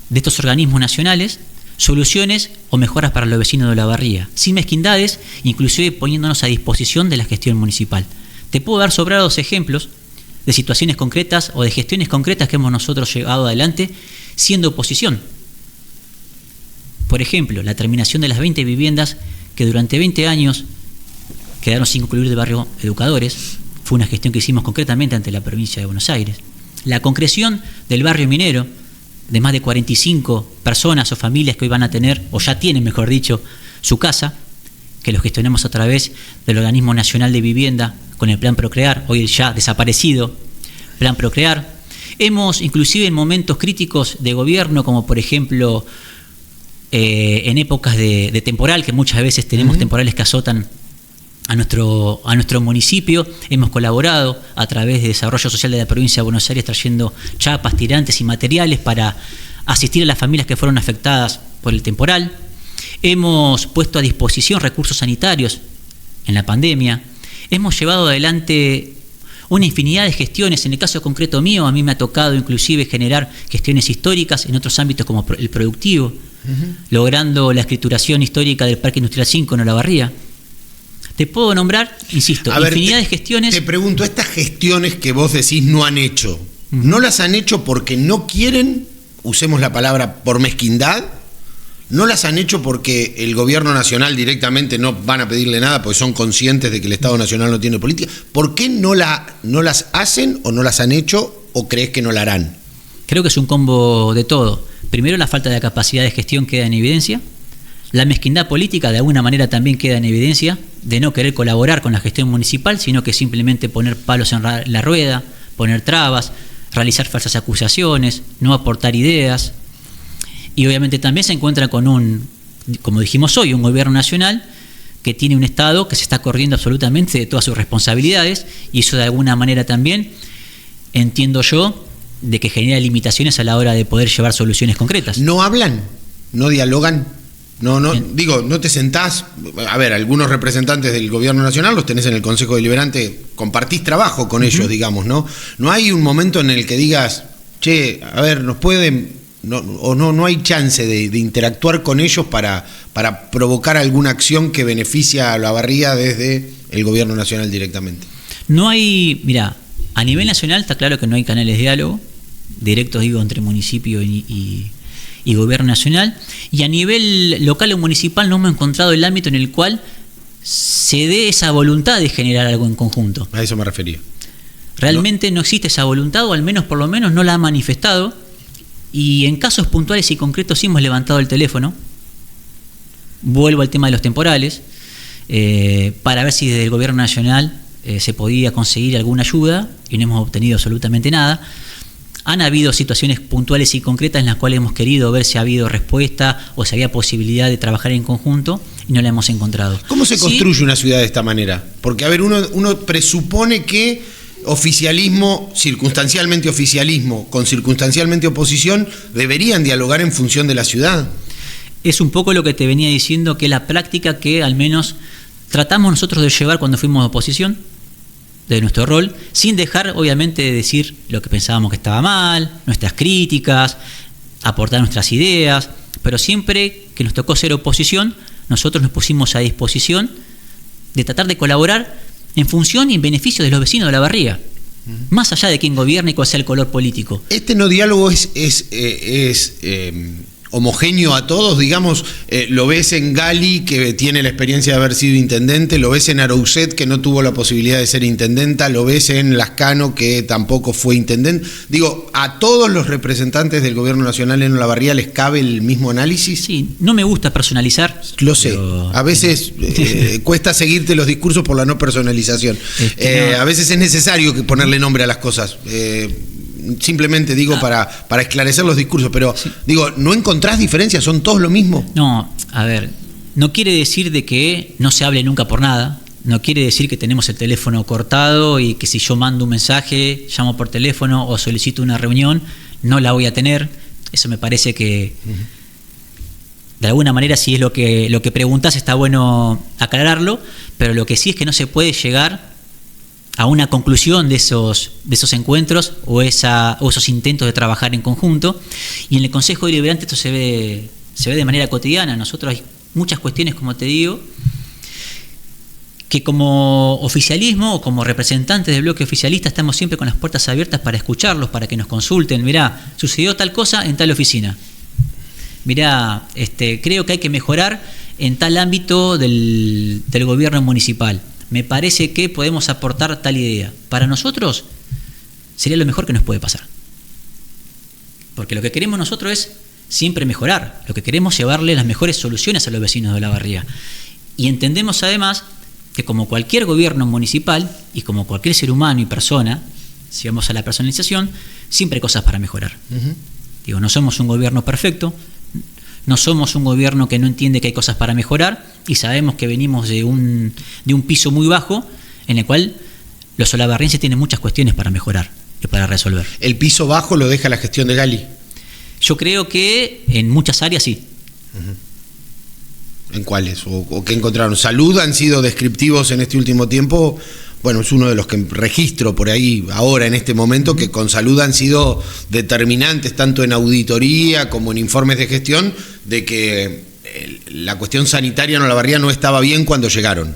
Speaker 3: de estos organismos nacionales soluciones o mejoras para los vecinos de Olavarría, sin mezquindades, inclusive poniéndonos a disposición de la gestión municipal. Te puedo dar sobrados ejemplos de situaciones concretas o de gestiones concretas que hemos nosotros llevado adelante siendo oposición. Por ejemplo, la terminación de las 20 viviendas que durante 20 años quedaron sin concluir del barrio Educadores, fue una gestión que hicimos concretamente ante la provincia de Buenos Aires. La concreción del barrio Minero, de más de 45 personas o familias que hoy van a tener, o ya tienen, mejor dicho, su casa, que lo gestionamos a través del Organismo Nacional de Vivienda con el Plan Procrear, hoy ya desaparecido Plan Procrear. Hemos, inclusive en momentos críticos de gobierno, como por ejemplo en épocas de temporal, que muchas veces tenemos temporales que azotan a nuestro municipio, hemos colaborado a través de Desarrollo Social de la provincia de Buenos Aires trayendo chapas, tirantes y materiales para asistir a las familias que fueron afectadas por el temporal. Hemos puesto a disposición recursos sanitarios en la pandemia. Hemos llevado adelante una infinidad de gestiones. En el caso concreto mío, a mí me ha tocado inclusive generar gestiones históricas en otros ámbitos como el productivo, logrando la escrituración histórica del Parque Industrial 5 en Olavarría. Te puedo nombrar, insisto, infinidad de gestiones.
Speaker 1: Te pregunto, estas gestiones que vos decís no han hecho, ¿no las han hecho porque no quieren, usemos la palabra, por mezquindad? ¿No las han hecho porque el gobierno nacional directamente no van a pedirle nada porque son conscientes de que el Estado nacional no tiene política? ¿Por qué no las hacen o no las han hecho o crees que no la harán?
Speaker 3: Creo que es un combo de todo. Primero, la falta de capacidad de gestión queda en evidencia. La mezquindad política de alguna manera también queda en evidencia, de no querer colaborar con la gestión municipal, sino que simplemente poner palos en la rueda, poner trabas, realizar falsas acusaciones, no aportar ideas. Y obviamente también se encuentra con como dijimos hoy, un gobierno nacional que tiene un Estado que se está corriendo absolutamente de todas sus responsabilidades, y eso de alguna manera también, entiendo yo, de que genera limitaciones a la hora de poder llevar soluciones concretas.
Speaker 1: ¿No hablan? ¿No dialogan? No te sentás. A ver, algunos representantes del gobierno nacional los tenés en el Consejo Deliberante, compartís trabajo con ellos, digamos, ¿no? No hay un momento en el que digas, che, a ver, nos pueden... No hay chance de interactuar con ellos para provocar alguna acción que beneficie a Olavarría desde el gobierno nacional directamente.
Speaker 3: No hay, mira, a nivel nacional está claro que no hay canales de diálogo directos, digo, entre municipio y gobierno nacional, y a nivel local o municipal no hemos encontrado el ámbito en el cual se dé esa voluntad de generar algo en conjunto.
Speaker 1: A eso me refería.
Speaker 3: Realmente no existe esa voluntad, o al menos por lo menos no la ha manifestado. Y en casos puntuales y concretos sí hemos levantado el teléfono, vuelvo al tema de los temporales, para ver si desde el gobierno nacional se podía conseguir alguna ayuda, y no hemos obtenido absolutamente nada. Han habido situaciones puntuales y concretas en las cuales hemos querido ver si ha habido respuesta o si había posibilidad de trabajar en conjunto, y no la hemos encontrado.
Speaker 1: ¿Cómo se construye una ciudad de esta manera? Porque, a ver, uno presupone que oficialismo, circunstancialmente oficialismo, con circunstancialmente oposición, deberían dialogar en función de la ciudad.
Speaker 3: Es un poco lo que te venía diciendo, que la práctica que al menos tratamos nosotros de llevar cuando fuimos oposición, de nuestro rol, sin dejar obviamente de decir lo que pensábamos que estaba mal, nuestras críticas, aportar nuestras ideas, pero siempre que nos tocó ser oposición, nosotros nos pusimos a disposición de tratar de colaborar en función y en beneficio de los vecinos de Olavarría, más allá de quién gobierne y cuál sea el color político.
Speaker 1: ¿Este no diálogo es homogéneo a todos? Digamos, lo ves en Gali, que tiene la experiencia de haber sido intendente, lo ves en Arouset, que no tuvo la posibilidad de ser intendenta, lo ves en Lascano, que tampoco fue intendente. Digo, ¿a todos los representantes del gobierno nacional en Olavarría les cabe el mismo análisis?
Speaker 3: Sí, no me gusta personalizar.
Speaker 1: Lo sé, a veces cuesta seguirte los discursos por la no personalización. A veces es necesario ponerle nombre a las cosas. Simplemente digo para esclarecer los discursos, pero sí. Digo, ¿no encontrás diferencias? ¿Son todos lo mismo?
Speaker 3: No, a ver, no quiere decir de que no se hable nunca por nada, no quiere decir que tenemos el teléfono cortado y que si yo mando un mensaje, llamo por teléfono o solicito una reunión, no la voy a tener. Eso me parece que de alguna manera, si es lo que preguntás, está bueno aclararlo, pero lo que sí es que no se puede llegar a una conclusión de esos encuentros o esos intentos de trabajar en conjunto. Y en el Consejo Deliberante esto se ve de manera cotidiana. Nosotros hay muchas cuestiones, como te digo, que como oficialismo o como representantes del bloque oficialista estamos siempre con las puertas abiertas para escucharlos, para que nos consulten. Mirá, sucedió tal cosa en tal oficina. Mirá, creo que hay que mejorar en tal ámbito del gobierno municipal. Me parece que podemos aportar tal idea. Para nosotros sería lo mejor que nos puede pasar. Porque lo que queremos nosotros es siempre mejorar. Lo que queremos es llevarle las mejores soluciones a los vecinos de Olavarría. Y entendemos además que como cualquier gobierno municipal y como cualquier ser humano y persona, si vamos a la personalización, siempre hay cosas para mejorar. Digo, no somos un gobierno perfecto, no somos un gobierno que no entiende que hay cosas para mejorar, y sabemos que venimos de un piso muy bajo en el cual los olavarrienses tienen muchas cuestiones para mejorar y para resolver.
Speaker 1: ¿El piso bajo lo deja la gestión de Gali?
Speaker 3: Yo creo que en muchas áreas sí.
Speaker 1: ¿En cuáles? ¿O qué encontraron? ¿Salud han sido descriptivos en este último tiempo? Bueno, es uno de los que registro por ahí ahora en este momento, que con salud han sido determinantes tanto en auditoría como en informes de gestión, de que la cuestión sanitaria en Olavarría no estaba bien cuando llegaron.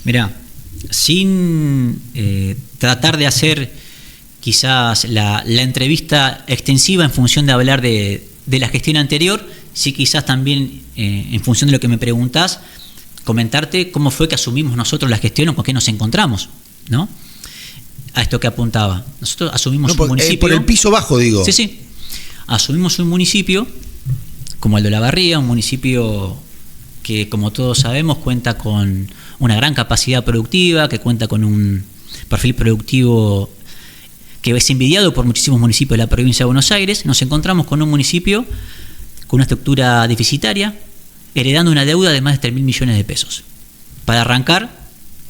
Speaker 3: Mirá, sin tratar de hacer quizás la entrevista extensiva en función de hablar de la gestión anterior, sí quizás también en función de lo que me preguntás, comentarte cómo fue que asumimos nosotros la gestión o con qué nos encontramos, ¿no? A esto que apuntaba. Nosotros asumimos un municipio...
Speaker 1: por el piso bajo, digo.
Speaker 3: Sí. Asumimos un municipio como el de Olavarría, un municipio que, como todos sabemos, cuenta con una gran capacidad productiva, que cuenta con un perfil productivo que es envidiado por muchísimos municipios de la provincia de Buenos Aires. Nos encontramos con un municipio con una estructura deficitaria, heredando una deuda de más de 3.000 millones de pesos. Para arrancar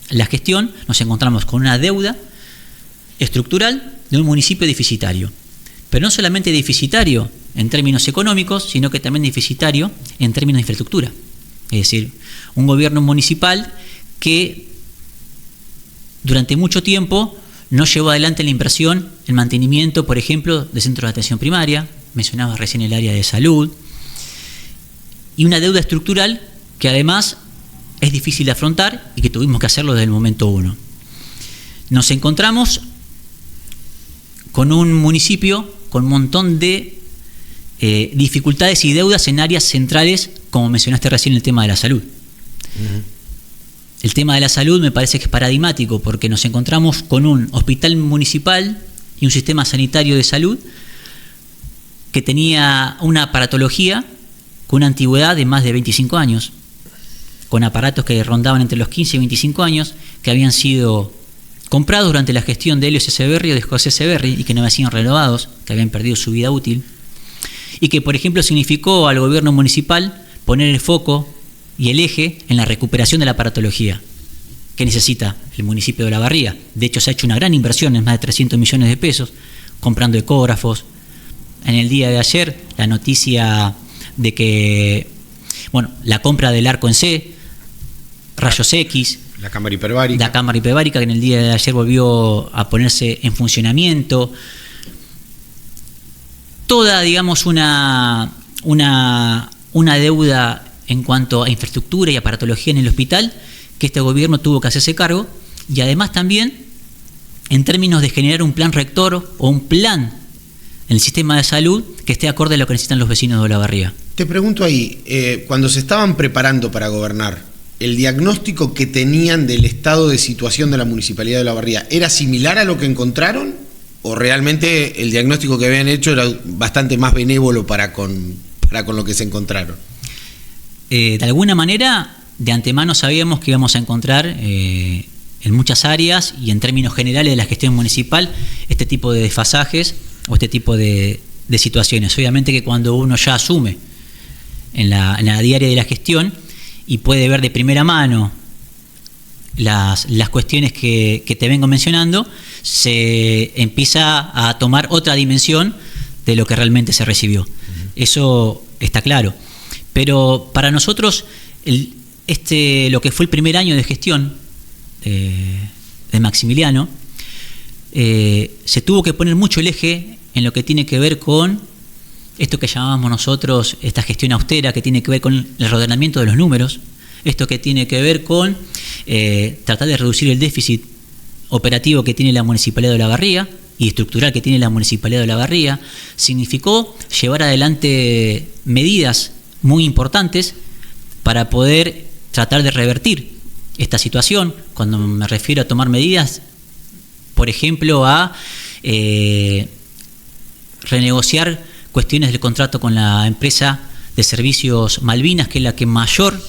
Speaker 3: la gestión, nos encontramos con una deuda estructural de un municipio deficitario. Pero no solamente deficitario en términos económicos, sino que también deficitario en términos de infraestructura. Es decir, un gobierno municipal que durante mucho tiempo no llevó adelante la inversión en mantenimiento, por ejemplo, de centros de atención primaria, mencionaba recién el área de salud, y una deuda estructural que además es difícil de afrontar y que tuvimos que hacerlo desde el momento uno. Nos encontramos con un municipio con un montón de dificultades y deudas en áreas centrales, como mencionaste recién, el tema de la salud. El tema de la salud me parece que es paradigmático, porque nos encontramos con un hospital municipal y un sistema sanitario de salud que tenía una aparatología con una antigüedad de más de 25 años, con aparatos que rondaban entre los 15 y 25 años, que habían sido comprados durante la gestión de Helios Echeverri o de José Echeverri y que no habían sido renovados, que habían perdido su vida útil, y que, por ejemplo, significó al gobierno municipal poner el foco y el eje en la recuperación de la aparatología que necesita el municipio de Olavarría. De hecho, se ha hecho una gran inversión, en más de 300 millones de pesos, comprando ecógrafos. En el día de ayer, la noticia de que, la compra del arco en C, rayos X,
Speaker 1: la cámara hiperbárica, que en el día de ayer volvió a ponerse en funcionamiento. Toda, digamos, una deuda en cuanto a infraestructura y aparatología en el hospital que este gobierno tuvo que hacerse cargo, y además también en términos de generar un plan rector o un plan en el sistema de salud que esté acorde a lo que necesitan los vecinos de Olavarría. Te pregunto ahí, cuando se estaban preparando para gobernar, ¿el diagnóstico que tenían del estado de situación de la Municipalidad de Olavarría era similar a lo que encontraron? ¿O realmente el diagnóstico que habían hecho era bastante más benévolo para con lo que se encontraron?
Speaker 3: De alguna manera, de antemano sabíamos que íbamos a encontrar en muchas áreas y en términos generales de la gestión municipal este tipo de desfasajes o este tipo de situaciones. Obviamente que cuando uno ya asume en la diaria de la gestión y puede ver de primera mano las cuestiones que te vengo mencionando, se empieza a tomar otra dimensión de lo que realmente se recibió. Eso está claro. Pero para nosotros, lo que fue el primer año de gestión de Maximiliano, se tuvo que poner mucho el eje en lo que tiene que ver con esto que llamamos nosotros esta gestión austera, que tiene que ver con el reordenamiento de los números, esto que tiene que ver con tratar de reducir el déficit operativo que tiene la Municipalidad de Olavarría y estructural que tiene la Municipalidad de Olavarría. Significó llevar adelante medidas muy importantes para poder tratar de revertir esta situación. Cuando me refiero a tomar medidas, por ejemplo, a renegociar cuestiones del contrato con la empresa de servicios Malvinas, que es la que mayor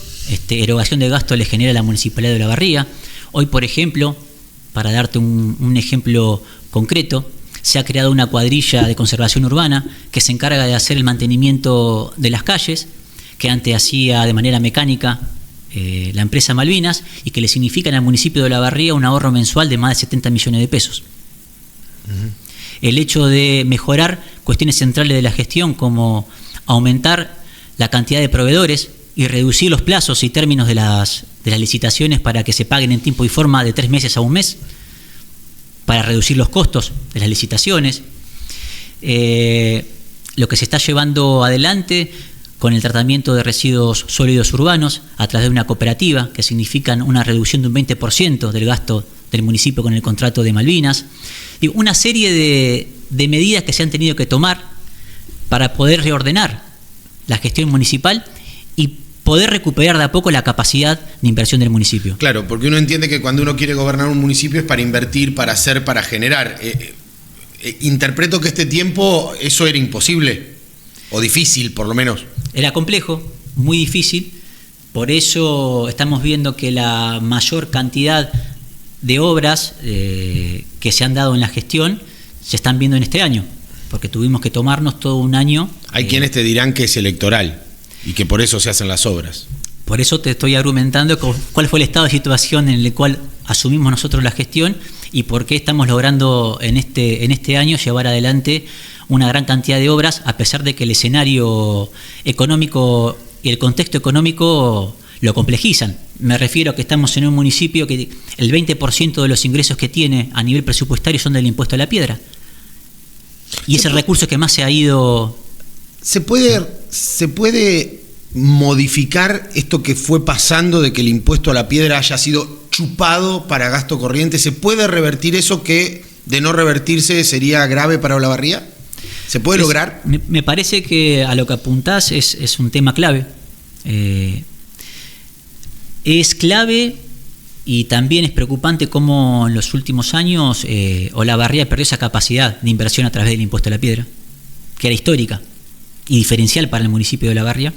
Speaker 3: erogación de gasto le genera a la Municipalidad de Olavarría. Hoy, por ejemplo, para darte un ejemplo concreto, se ha creado una cuadrilla de conservación urbana que se encarga de hacer el mantenimiento de las calles, que antes hacía de manera mecánica la empresa Malvinas, y que le significa al municipio de Olavarría un ahorro mensual de más de 70 millones de pesos. El hecho de mejorar cuestiones centrales de la gestión, como aumentar la cantidad de proveedores y reducir los plazos y términos de las licitaciones para que se paguen en tiempo y forma de 3 meses a 1 mes, para reducir los costos de las licitaciones. Lo que se está llevando adelante con el tratamiento de residuos sólidos urbanos a través de una cooperativa, que significan una reducción de un 20% del gasto del municipio con el contrato de Malvinas. Una serie de medidas que se han tenido que tomar para poder reordenar la gestión municipal y poder recuperar de a poco la capacidad de inversión del municipio.
Speaker 1: Claro, porque uno entiende que cuando uno quiere gobernar un municipio es para invertir, para hacer, para generar. Interpreto que este tiempo eso era imposible, o difícil por lo menos.
Speaker 3: Era complejo, muy difícil, Por eso estamos viendo que la mayor cantidad de obras que se han dado en la gestión se están viendo en este año, porque tuvimos que tomarnos todo un año.
Speaker 1: Hay quienes te dirán que es electoral y que por eso se hacen las obras.
Speaker 3: Por eso te estoy argumentando cuál fue el estado de situación en el cual asumimos nosotros la gestión y por qué estamos logrando en este año llevar adelante una gran cantidad de obras, a pesar de que el escenario económico y el contexto económico lo complejizan. Me refiero a que estamos en un municipio que el 20% de los ingresos que tiene a nivel presupuestario son del impuesto a la piedra. Y es el recurso que más se ha ido...
Speaker 1: ¿Se puede modificar esto que fue pasando de que el impuesto a la piedra haya sido chupado para gasto corriente? ¿Se puede revertir eso que, de no revertirse, sería grave para Olavarría? ¿Se puede lograr?
Speaker 3: Me parece que a lo que apuntás es un tema clave. Es clave y también es preocupante cómo en los últimos años Olavarría perdió esa capacidad de inversión a través del impuesto a la piedra, que era histórica y diferencial para el municipio de Olavarría.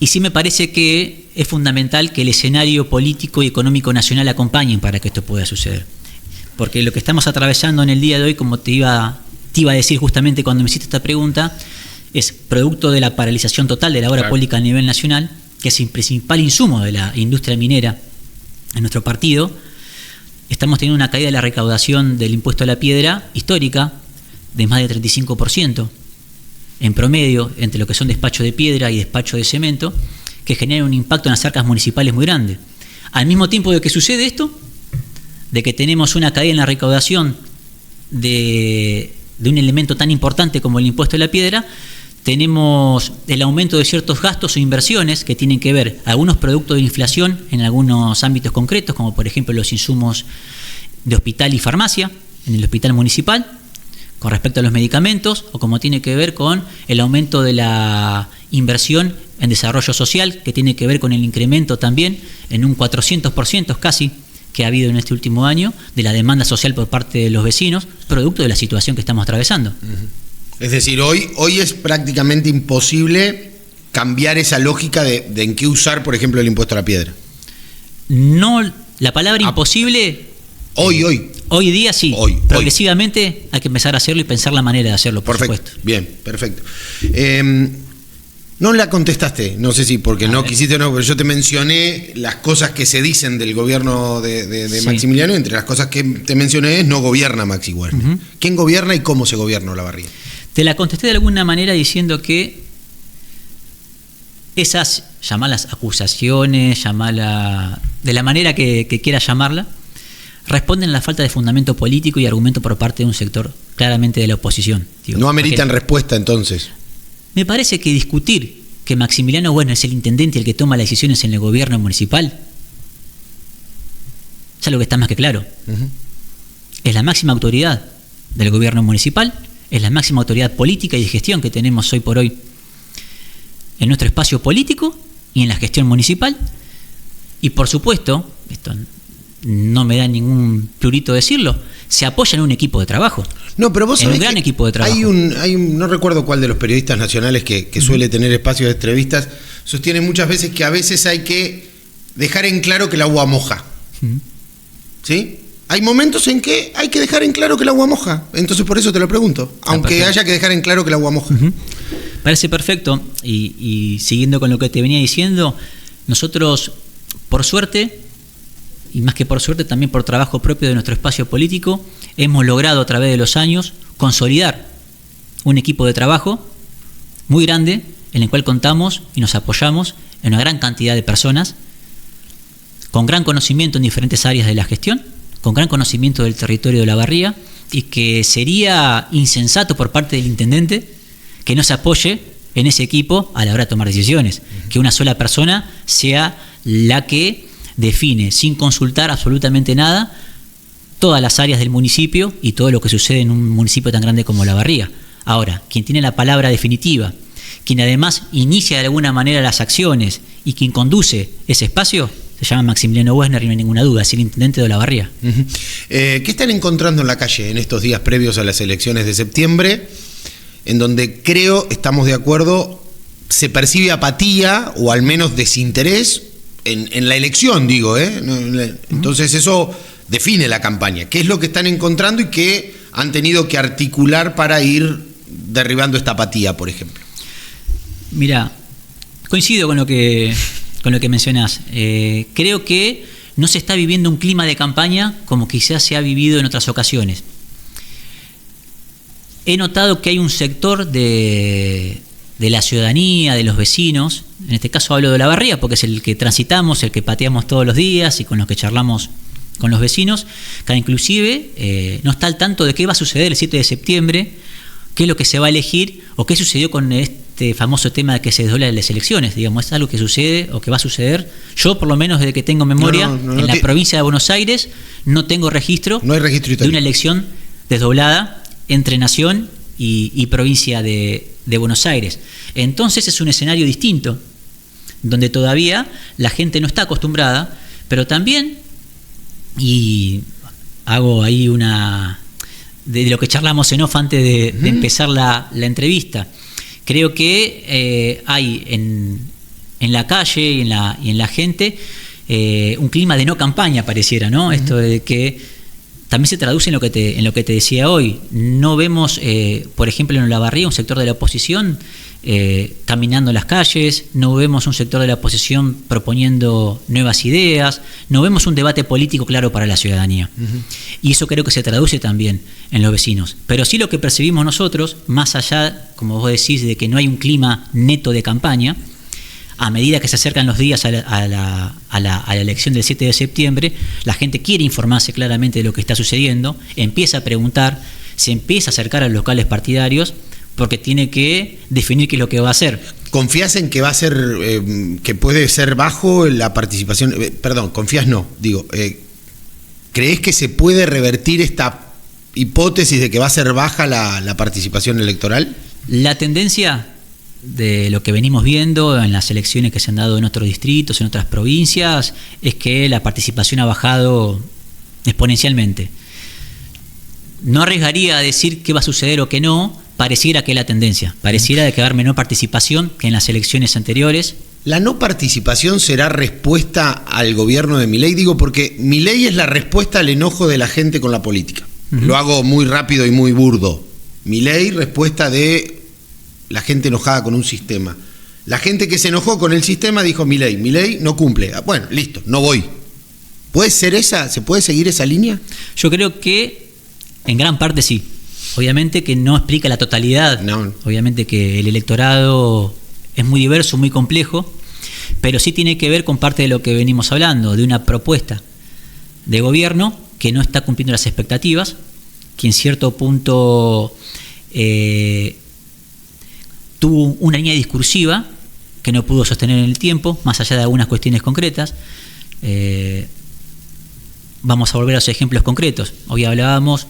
Speaker 3: Y sí me parece que es fundamental que el escenario político y económico nacional acompañen para que esto pueda suceder. Porque lo que estamos atravesando en el día de hoy, como te iba a decir justamente cuando me hiciste esta pregunta, es producto de la paralización total de la obra pública a nivel nacional, que es el principal insumo de la industria minera en nuestro partido. Estamos teniendo una caída de la recaudación del impuesto a la piedra histórica de más de 35%. En promedio, entre lo que son despacho de piedra y despacho de cemento, que genera un impacto en las arcas municipales muy grande. Al mismo tiempo de que sucede esto, de que tenemos una caída en la recaudación de un elemento tan importante como el impuesto a la piedra, tenemos el aumento de ciertos gastos o inversiones que tienen que ver algunos productos de inflación en algunos ámbitos concretos, como por ejemplo los insumos de hospital y farmacia en el hospital municipal, con respecto a los medicamentos, o como tiene que ver con el aumento de la inversión en desarrollo social, que tiene que ver con el incremento también en un 400% casi que ha habido en este último año de la demanda social por parte de los vecinos, producto de la situación que estamos atravesando.
Speaker 1: Es decir, hoy es prácticamente imposible cambiar esa lógica de en qué usar, por ejemplo, el impuesto a la piedra.
Speaker 3: No, la palabra imposible... Hoy día sí. Progresivamente hay que empezar a hacerlo y pensar la manera de hacerlo, por supuesto.
Speaker 1: Bien, perfecto. No la contestaste, no sé si porque no quisiste o no, pero yo te mencioné las cosas que se dicen del gobierno de Maximiliano, entre las cosas que te mencioné es no gobierna Maxi Werner. ¿Quién gobierna y cómo se gobierna Olavarría?
Speaker 3: Te la contesté de alguna manera diciendo que esas, llamalas acusaciones, llamala de la manera que quieras llamarla, responden a la falta de fundamento político y argumento por parte de un sector claramente de la oposición.
Speaker 1: No ameritan respuesta entonces.
Speaker 3: Me parece que discutir que Maximiliano Werner es el intendente el que toma las decisiones en el gobierno municipal, es algo que está más que claro. Es la máxima autoridad del gobierno municipal, es la máxima autoridad política y de gestión que tenemos hoy por hoy en nuestro espacio político y en la gestión municipal. Y por supuesto, esto no me da ningún plurito decirlo, se apoya en un equipo de trabajo.
Speaker 1: No, pero vos sabés
Speaker 3: un gran equipo de trabajo.
Speaker 1: Hay un, no recuerdo cuál de los periodistas nacionales que suele tener espacios de entrevistas, sostiene muchas veces que a veces hay que dejar en claro que el agua moja. ¿Sí? Hay momentos en que hay que dejar en claro que el agua moja. Entonces por eso te lo pregunto. Aunque haya que dejar en claro que el agua moja.
Speaker 3: Parece perfecto. Y siguiendo con lo que te venía diciendo, nosotros, por suerte, y más que por suerte, también por trabajo propio de nuestro espacio político, hemos logrado a través de los años consolidar un equipo de trabajo muy grande en el cual contamos y nos apoyamos en una gran cantidad de personas con gran conocimiento en diferentes áreas de la gestión, con gran conocimiento del territorio de Olavarría, y que sería insensato por parte del intendente que no se apoye en ese equipo a la hora de tomar decisiones, que una sola persona sea la que define, sin consultar absolutamente nada, todas las áreas del municipio y todo lo que sucede en un municipio tan grande como Olavarría. Ahora, quien tiene la palabra definitiva, quien además inicia de alguna manera las acciones y quien conduce ese espacio, se llama Maximiliano Werner y no hay ninguna duda, es el intendente de Olavarría.
Speaker 1: ¿Qué están encontrando en la calle en estos días previos a las elecciones de septiembre, en donde creo, estamos de acuerdo, se percibe apatía o al menos desinterés en la elección, digo, ¿eh? Entonces eso define la campaña. ¿Qué es lo que están encontrando y qué han tenido que articular para ir derribando esta apatía, por ejemplo?
Speaker 3: Mira, coincido con lo que mencionás. Creo que no se está viviendo un clima de campaña como quizás se ha vivido en otras ocasiones. He notado que hay un sector de la ciudadanía, de los vecinos, en este caso hablo de Olavarría porque es el que transitamos, el que pateamos todos los días y con los que charlamos con los vecinos, que inclusive no está al tanto de qué va a suceder el 7 de septiembre, qué es lo que se va a elegir o qué sucedió con este famoso tema de que se desdoblan las elecciones. Digamos, es algo que sucede o que va a suceder. Yo, por lo menos desde que tengo memoria, en la provincia de Buenos Aires no tengo registro,
Speaker 1: no hay registro
Speaker 3: de una elección desdoblada entre Nación y provincia de Buenos Aires. Entonces es un escenario distinto, donde todavía la gente no está acostumbrada, pero también, y hago ahí de lo que charlamos en off antes de empezar la entrevista, creo que hay en la calle y en la gente un clima de no campaña, pareciera, ¿no? Esto de que también se traduce en lo que te decía hoy. No vemos, por ejemplo, en Olavarría un sector de la oposición caminando las calles, no vemos un sector de la oposición proponiendo nuevas ideas, no vemos un debate político claro para la ciudadanía. Y eso creo que se traduce también en los vecinos. Pero sí lo que percibimos nosotros, más allá, como vos decís, de que no hay un clima neto de campaña, a medida que se acercan los días a la elección del 7 de septiembre, la gente quiere informarse claramente de lo que está sucediendo, empieza a preguntar, se empieza a acercar a los locales partidarios, porque tiene que definir qué es lo que va a hacer.
Speaker 1: ¿Confías en que va a ser, que puede ser bajo la participación? Perdón, confías no, digo, ¿crees que se puede revertir esta hipótesis de que va a ser baja la participación electoral?
Speaker 3: La tendencia de lo que venimos viendo en las elecciones que se han dado en otros distritos, en otras provincias, es que la participación ha bajado exponencialmente. No arriesgaría a decir qué va a suceder o qué no, pareciera que es la tendencia, pareciera de que va a haber menor participación que en las elecciones anteriores.
Speaker 1: ¿La no participación será respuesta al gobierno de Milei? Digo, porque Milei es la respuesta al enojo de la gente con la política. Lo hago muy rápido y muy burdo. Milei, respuesta de la gente enojada con un sistema. La gente que se enojó con el sistema dijo Milei no cumple. Bueno, listo, no voy. ¿Puede ser esa? ¿Se puede seguir esa línea?
Speaker 3: Yo creo que en gran parte sí. Obviamente que no explica la totalidad. No. Obviamente que el electorado es muy diverso, muy complejo, pero sí tiene que ver con parte de lo que venimos hablando, de una propuesta de gobierno que no está cumpliendo las expectativas, que en cierto punto tuvo una línea discursiva que no pudo sostener en el tiempo, más allá de algunas cuestiones concretas. Vamos a volver a los ejemplos concretos. Hoy hablábamos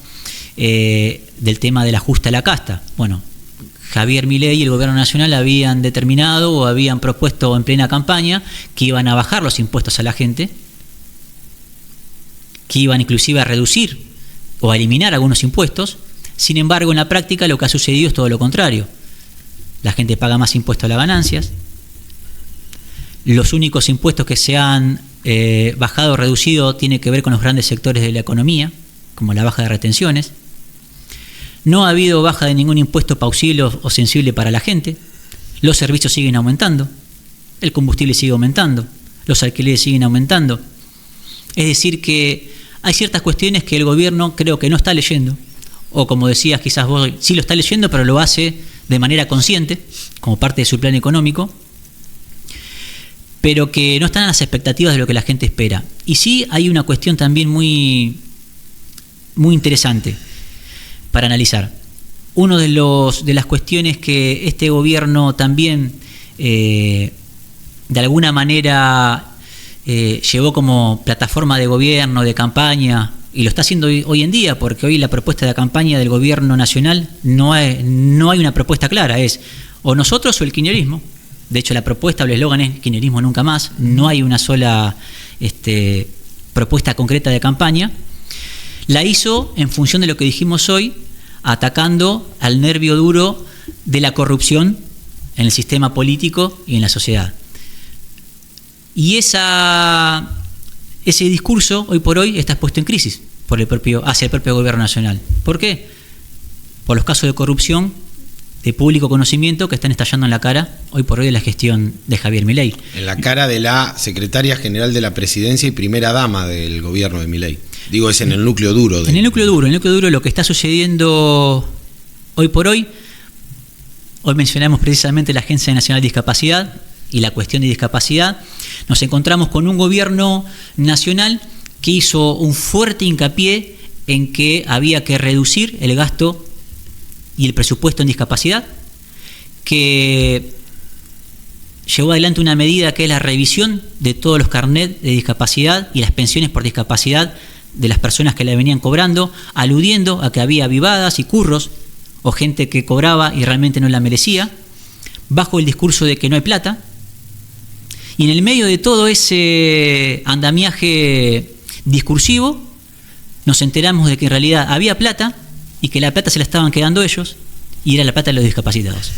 Speaker 3: del tema del ajuste a la casta. Bueno, Javier Milei y el Gobierno Nacional habían determinado o habían propuesto en plena campaña que iban a bajar los impuestos a la gente, que iban inclusive a reducir o a eliminar algunos impuestos. Sin embargo, en la práctica lo que ha sucedido es todo lo contrario. La gente paga más impuestos a las ganancias. Los únicos impuestos que se han bajado o reducido tienen que ver con los grandes sectores de la economía, como la baja de retenciones. No ha habido baja de ningún impuesto pausible o sensible para la gente. Los servicios siguen aumentando. El combustible sigue aumentando. Los alquileres siguen aumentando. Es decir que hay ciertas cuestiones que el gobierno creo que no está leyendo. O como decías, quizás vos sí lo está leyendo, pero lo hace de manera consciente, como parte de su plan económico, pero que no están a las expectativas de lo que la gente espera. Y sí hay una cuestión también muy interesante para analizar. Una de las cuestiones que este gobierno también de alguna manera llevó como plataforma de gobierno, de campaña, y lo está haciendo hoy en día, porque hoy la propuesta de campaña del gobierno nacional no hay una propuesta clara, es o nosotros o el kirchnerismo. De hecho, la propuesta o el eslogan es kirchnerismo nunca más. No hay una sola propuesta concreta de campaña. La hizo en función de lo que dijimos hoy, atacando al nervio duro de la corrupción en el sistema político y en la sociedad. Y ese discurso, hoy por hoy, está puesto en crisis hacia el propio gobierno nacional. ¿Por qué? Por los casos de corrupción de público conocimiento que están estallando en la cara, hoy por hoy, de la gestión de Javier Milei.
Speaker 1: En la cara de la secretaria general de la presidencia y primera dama del gobierno de Milei. Digo, es en el núcleo duro.
Speaker 3: En el núcleo duro, lo que está sucediendo hoy por hoy. Hoy mencionamos precisamente la Agencia Nacional de Discapacidad y la cuestión de discapacidad. Nos encontramos con un gobierno nacional que hizo un fuerte hincapié en que había que reducir el gasto y el presupuesto en discapacidad, que llevó adelante una medida que es la revisión de todos los carnets de discapacidad y las pensiones por discapacidad de las personas que la venían cobrando, aludiendo a que había avivadas y curros o gente que cobraba y realmente no la merecía, bajo el discurso de que no hay plata. Y en el medio de todo ese andamiaje discursivo, nos enteramos de que en realidad había plata y que la plata se la estaban quedando ellos y era la plata de los discapacitados.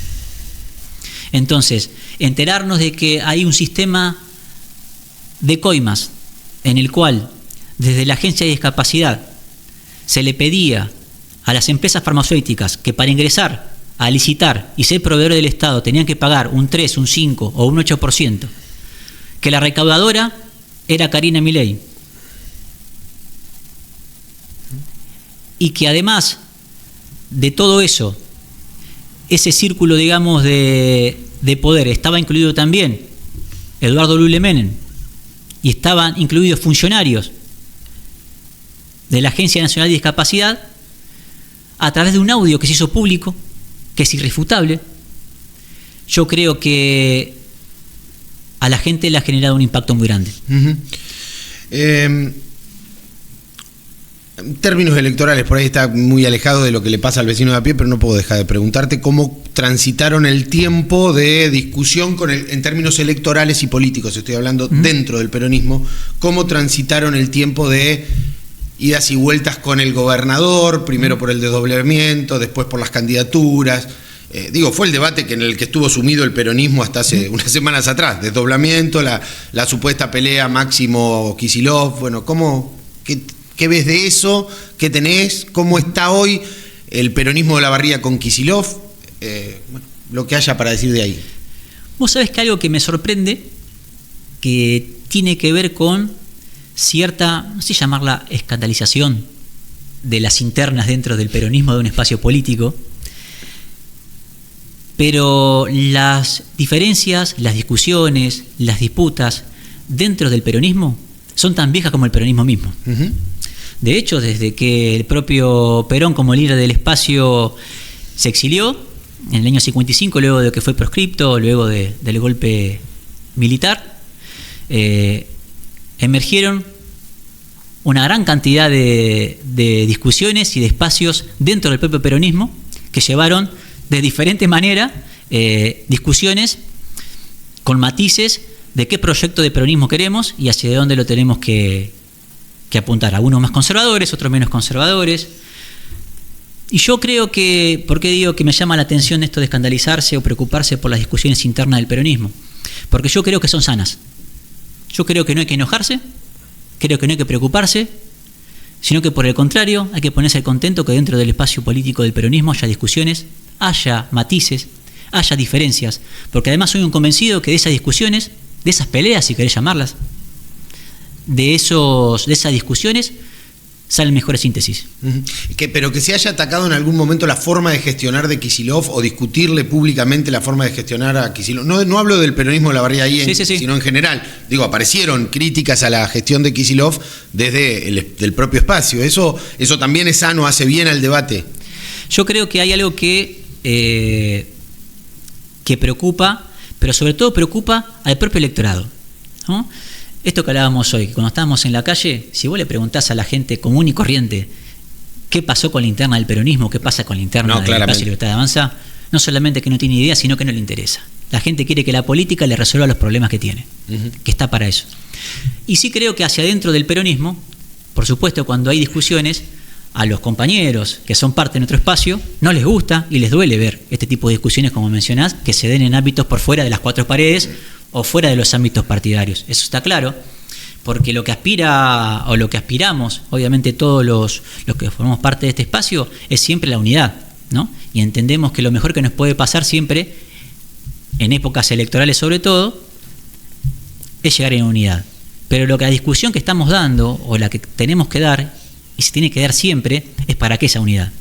Speaker 3: Entonces, enterarnos de que hay un sistema de coimas en el cual desde la Agencia de Discapacidad se le pedía a las empresas farmacéuticas que para ingresar a licitar y ser proveedor del Estado tenían que pagar un 3, un 5 o un 8%, que la recaudadora era Karina Milei, y que además de todo eso, ese círculo, digamos, de poder, estaba incluido también Eduardo Lule Menem, y estaban incluidos funcionarios de la Agencia Nacional de Discapacidad, a través de un audio que se hizo público, que es irrefutable. Yo creo que a la gente le ha generado un impacto muy grande.
Speaker 1: En términos electorales, por ahí está muy alejado de lo que le pasa al vecino de a pie, pero no puedo dejar de preguntarte cómo transitaron el tiempo de discusión en términos electorales y políticos, estoy hablando dentro del peronismo, cómo transitaron el tiempo de idas y vueltas con el gobernador, primero por el desdoblamiento, después por las candidaturas. Fue el debate en el que estuvo sumido el peronismo hasta hace unas semanas atrás, desdoblamiento, la supuesta pelea Máximo-Kicillof. Bueno, ¿qué ves de eso? ¿Qué tenés? ¿Cómo está hoy el peronismo de la Barría con Kicillof? Lo que haya para decir de ahí.
Speaker 3: Vos sabés que algo que me sorprende, que tiene que ver con cierta, no sé llamarla escandalización de las internas dentro del peronismo de un espacio político, pero las diferencias, las discusiones, las disputas dentro del peronismo son tan viejas como el peronismo mismo. De hecho, desde que el propio Perón, como líder del espacio, se exilió en el año 55, luego de que fue proscripto, luego del golpe militar, emergieron una gran cantidad de discusiones y de espacios dentro del propio peronismo que llevaron de diferente manera discusiones con matices de qué proyecto de peronismo queremos y hacia dónde lo tenemos que apuntar. Algunos más conservadores, otros menos conservadores. Y yo creo que, ¿por qué digo que me llama la atención esto de escandalizarse o preocuparse por las discusiones internas del peronismo? Porque yo creo que son sanas. Yo creo que no hay que enojarse, creo que no hay que preocuparse, sino que por el contrario hay que ponerse contento que dentro del espacio político del peronismo haya discusiones, haya matices, haya diferencias, porque además soy un convencido que de esas discusiones, de esas peleas, si querés llamarlas, de esas discusiones salen mejores síntesis.
Speaker 1: Pero que se haya atacado en algún momento la forma de gestionar de Kicillof o discutirle públicamente la forma de gestionar a Kicillof. No hablo del peronismo de la Barría ahí, sino en general. Aparecieron críticas a la gestión de Kicillof desde el propio espacio. Eso también es sano, hace bien al debate.
Speaker 3: Yo creo que hay algo que preocupa, pero sobre todo preocupa al propio electorado, ¿no? Esto que hablábamos hoy, que cuando estábamos en la calle, si vos le preguntás a la gente común y corriente qué pasó con la interna del peronismo, qué pasa con la interna del Espacio Libertad de Avanza, no solamente que no tiene idea, sino que no le interesa. La gente quiere que la política le resuelva los problemas que tiene, que está para eso. Y sí creo que hacia adentro del peronismo, por supuesto, cuando hay discusiones, a los compañeros que son parte de nuestro espacio no les gusta y les duele ver este tipo de discusiones, como mencionás, que se den en ámbitos por fuera de las cuatro paredes o fuera de los ámbitos partidarios. Eso está claro, porque lo que aspira o lo que aspiramos, obviamente todos los que formamos parte de este espacio, es siempre la unidad, ¿no? Y entendemos que lo mejor que nos puede pasar siempre, en épocas electorales sobre todo, es llegar en unidad. Pero la discusión que estamos dando, o la que tenemos que dar, y se tiene que dar siempre, es para qué esa unidad.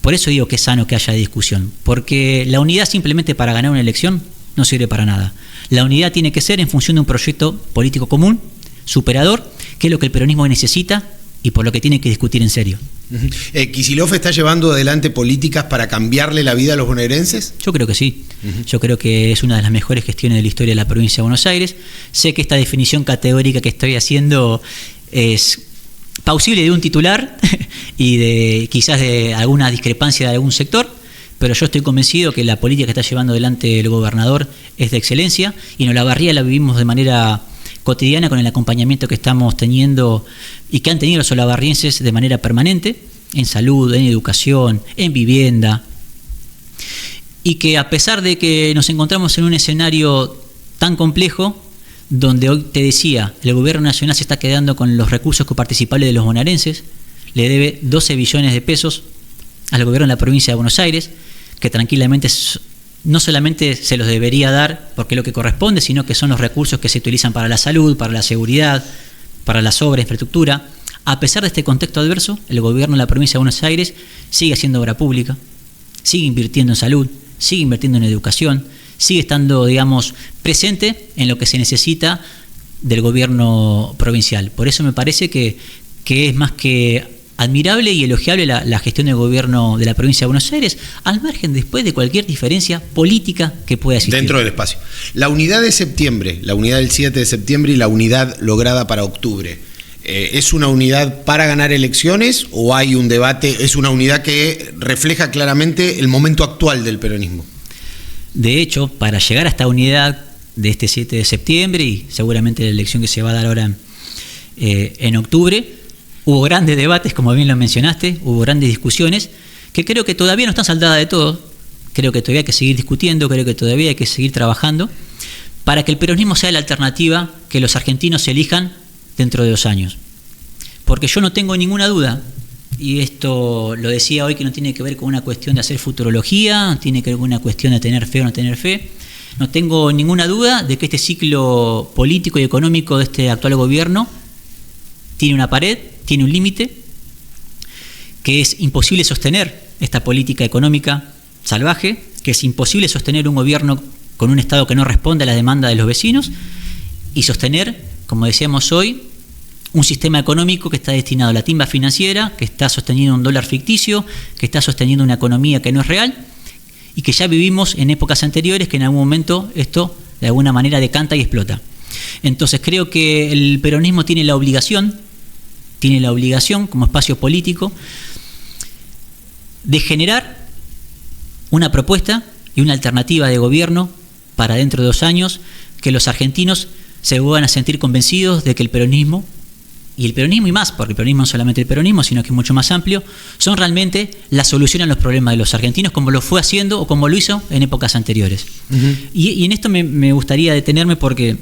Speaker 3: Por eso digo que es sano que haya discusión, porque la unidad simplemente para ganar una elección no sirve para nada. La unidad tiene que ser en función de un proyecto político común, superador, que es lo que el peronismo necesita y por lo que tiene que discutir en serio.
Speaker 1: ¿Kicillof está llevando adelante políticas para cambiarle la vida a los bonaerenses?
Speaker 3: Yo creo que sí. Yo creo que es una de las mejores gestiones de la historia de la provincia de Buenos Aires. Sé que esta definición categórica que estoy haciendo es plausible de un titular y de quizás de alguna discrepancia de algún sector, pero yo estoy convencido que la política que está llevando adelante el gobernador es de excelencia, y en Olavarría la vivimos de manera cotidiana con el acompañamiento que estamos teniendo y que han tenido los olavarrienses de manera permanente, en salud, en educación, en vivienda, y que a pesar de que nos encontramos en un escenario tan complejo, donde hoy te decía, el gobierno nacional se está quedando con los recursos coparticipables de los bonaerenses, le debe 12 billones de pesos al gobierno de la provincia de Buenos Aires, que tranquilamente no solamente se los debería dar porque es lo que corresponde, sino que son los recursos que se utilizan para la salud, para la seguridad, para las obras, infraestructura. A pesar de este contexto adverso, el gobierno de la provincia de Buenos Aires sigue haciendo obra pública, sigue invirtiendo en salud, sigue invirtiendo en educación, sigue estando, digamos, presente en lo que se necesita del gobierno provincial. Por eso me parece que es más que admirable y elogiable la gestión del gobierno de la provincia de Buenos Aires, al margen después de cualquier diferencia política que pueda existir.
Speaker 1: Dentro del espacio. La unidad de septiembre, la unidad del 7 de septiembre y la unidad lograda para octubre, ¿es una unidad para ganar elecciones o hay un debate? ¿Es una unidad que refleja claramente el momento actual del peronismo?
Speaker 3: De hecho, para llegar a esta unidad de este 7 de septiembre y seguramente la elección que se va a dar ahora en octubre, hubo grandes debates, como bien lo mencionaste, hubo grandes discusiones que creo que todavía no están saldadas de todo. Creo que todavía hay que seguir discutiendo, creo que todavía hay que seguir trabajando para que el peronismo sea la alternativa que los argentinos elijan dentro de 2 años. Porque yo no tengo ninguna duda, y esto lo decía hoy, que no tiene que ver con una cuestión de hacer futurología, no tiene que ver con una cuestión de tener fe o no tener fe. No tengo ninguna duda de que este ciclo político y económico de este actual gobierno tiene una pared, tiene un límite, que es imposible sostener esta política económica salvaje, que es imposible sostener un gobierno con un Estado que no responde a la demanda de los vecinos, y sostener, como decíamos hoy, un sistema económico que está destinado a la timba financiera, que está sosteniendo un dólar ficticio, que está sosteniendo una economía que no es real, y que ya vivimos en épocas anteriores que en algún momento esto de alguna manera decanta y explota. Entonces creo que el peronismo tiene la obligación como espacio político de generar una propuesta y una alternativa de gobierno para dentro de 2 años, que los argentinos se van a sentir convencidos de que el peronismo, y más, porque el peronismo no es solamente el peronismo, sino que es mucho más amplio, son realmente la solución a los problemas de los argentinos, como lo fue haciendo o como lo hizo en épocas anteriores. Y en esto me gustaría detenerme porque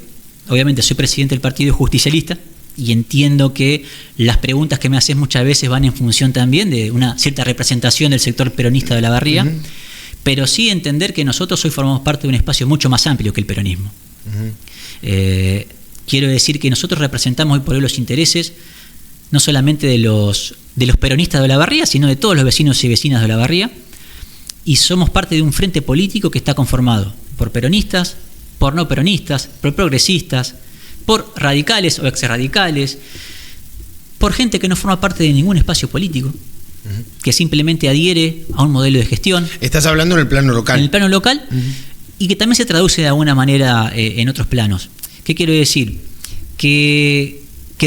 Speaker 3: obviamente soy presidente del Partido Justicialista y entiendo que las preguntas que me haces muchas veces van en función también de una cierta representación del sector peronista de Olavarría, pero sí entender que nosotros hoy formamos parte de un espacio mucho más amplio que el peronismo. Quiero decir que nosotros representamos hoy por hoy los intereses no solamente de los peronistas de Olavarría, sino de todos los vecinos y vecinas de Olavarría, y somos parte de un frente político que está conformado por peronistas, por no peronistas, por progresistas, por radicales o exradicales, por gente que no forma parte de ningún espacio político, que simplemente adhiere a un modelo de gestión.
Speaker 1: Estás hablando en el plano local.
Speaker 3: En el plano local, y que también se traduce de alguna manera en otros planos. ¿Qué quiero decir? Que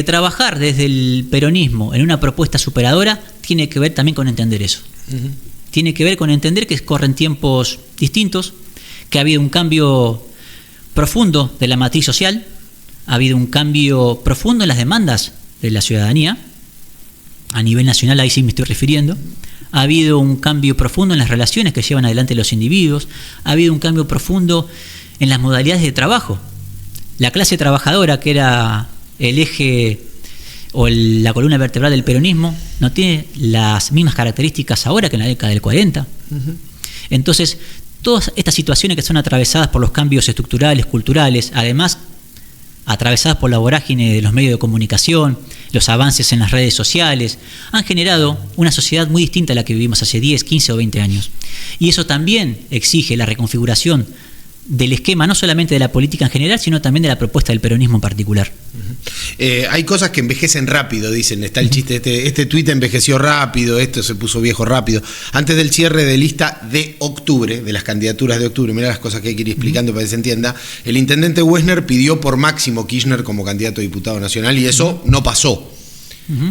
Speaker 3: trabajar desde el peronismo en una propuesta superadora tiene que ver también con entender eso. Tiene que ver con entender que corren tiempos distintos, que ha habido un cambio profundo de la matriz social, ha habido un cambio profundo en las demandas de la ciudadanía, a nivel nacional, ahí sí me estoy refiriendo. Ha habido un cambio profundo en las relaciones que llevan adelante los individuos, ha habido un cambio profundo en las modalidades de trabajo. La clase trabajadora, que era el eje o la columna vertebral del peronismo, no tiene las mismas características ahora que en la década del 40. Entonces, todas estas situaciones que son atravesadas por los cambios estructurales, culturales, además atravesadas por la vorágine de los medios de comunicación, los avances en las redes sociales, han generado una sociedad muy distinta a la que vivimos hace 10, 15 o 20 años. Y eso también exige la reconfiguración del esquema, no solamente de la política en general, sino también de la propuesta del peronismo en particular.
Speaker 1: Hay cosas que envejecen rápido, dicen. Está el chiste, este tuit envejeció rápido, esto se puso viejo rápido. Antes del cierre de lista de octubre, de las candidaturas de octubre, mira las cosas que hay que ir explicando para que se entienda, el intendente Wessner pidió por Máximo Kirchner como candidato a diputado nacional y eso no pasó.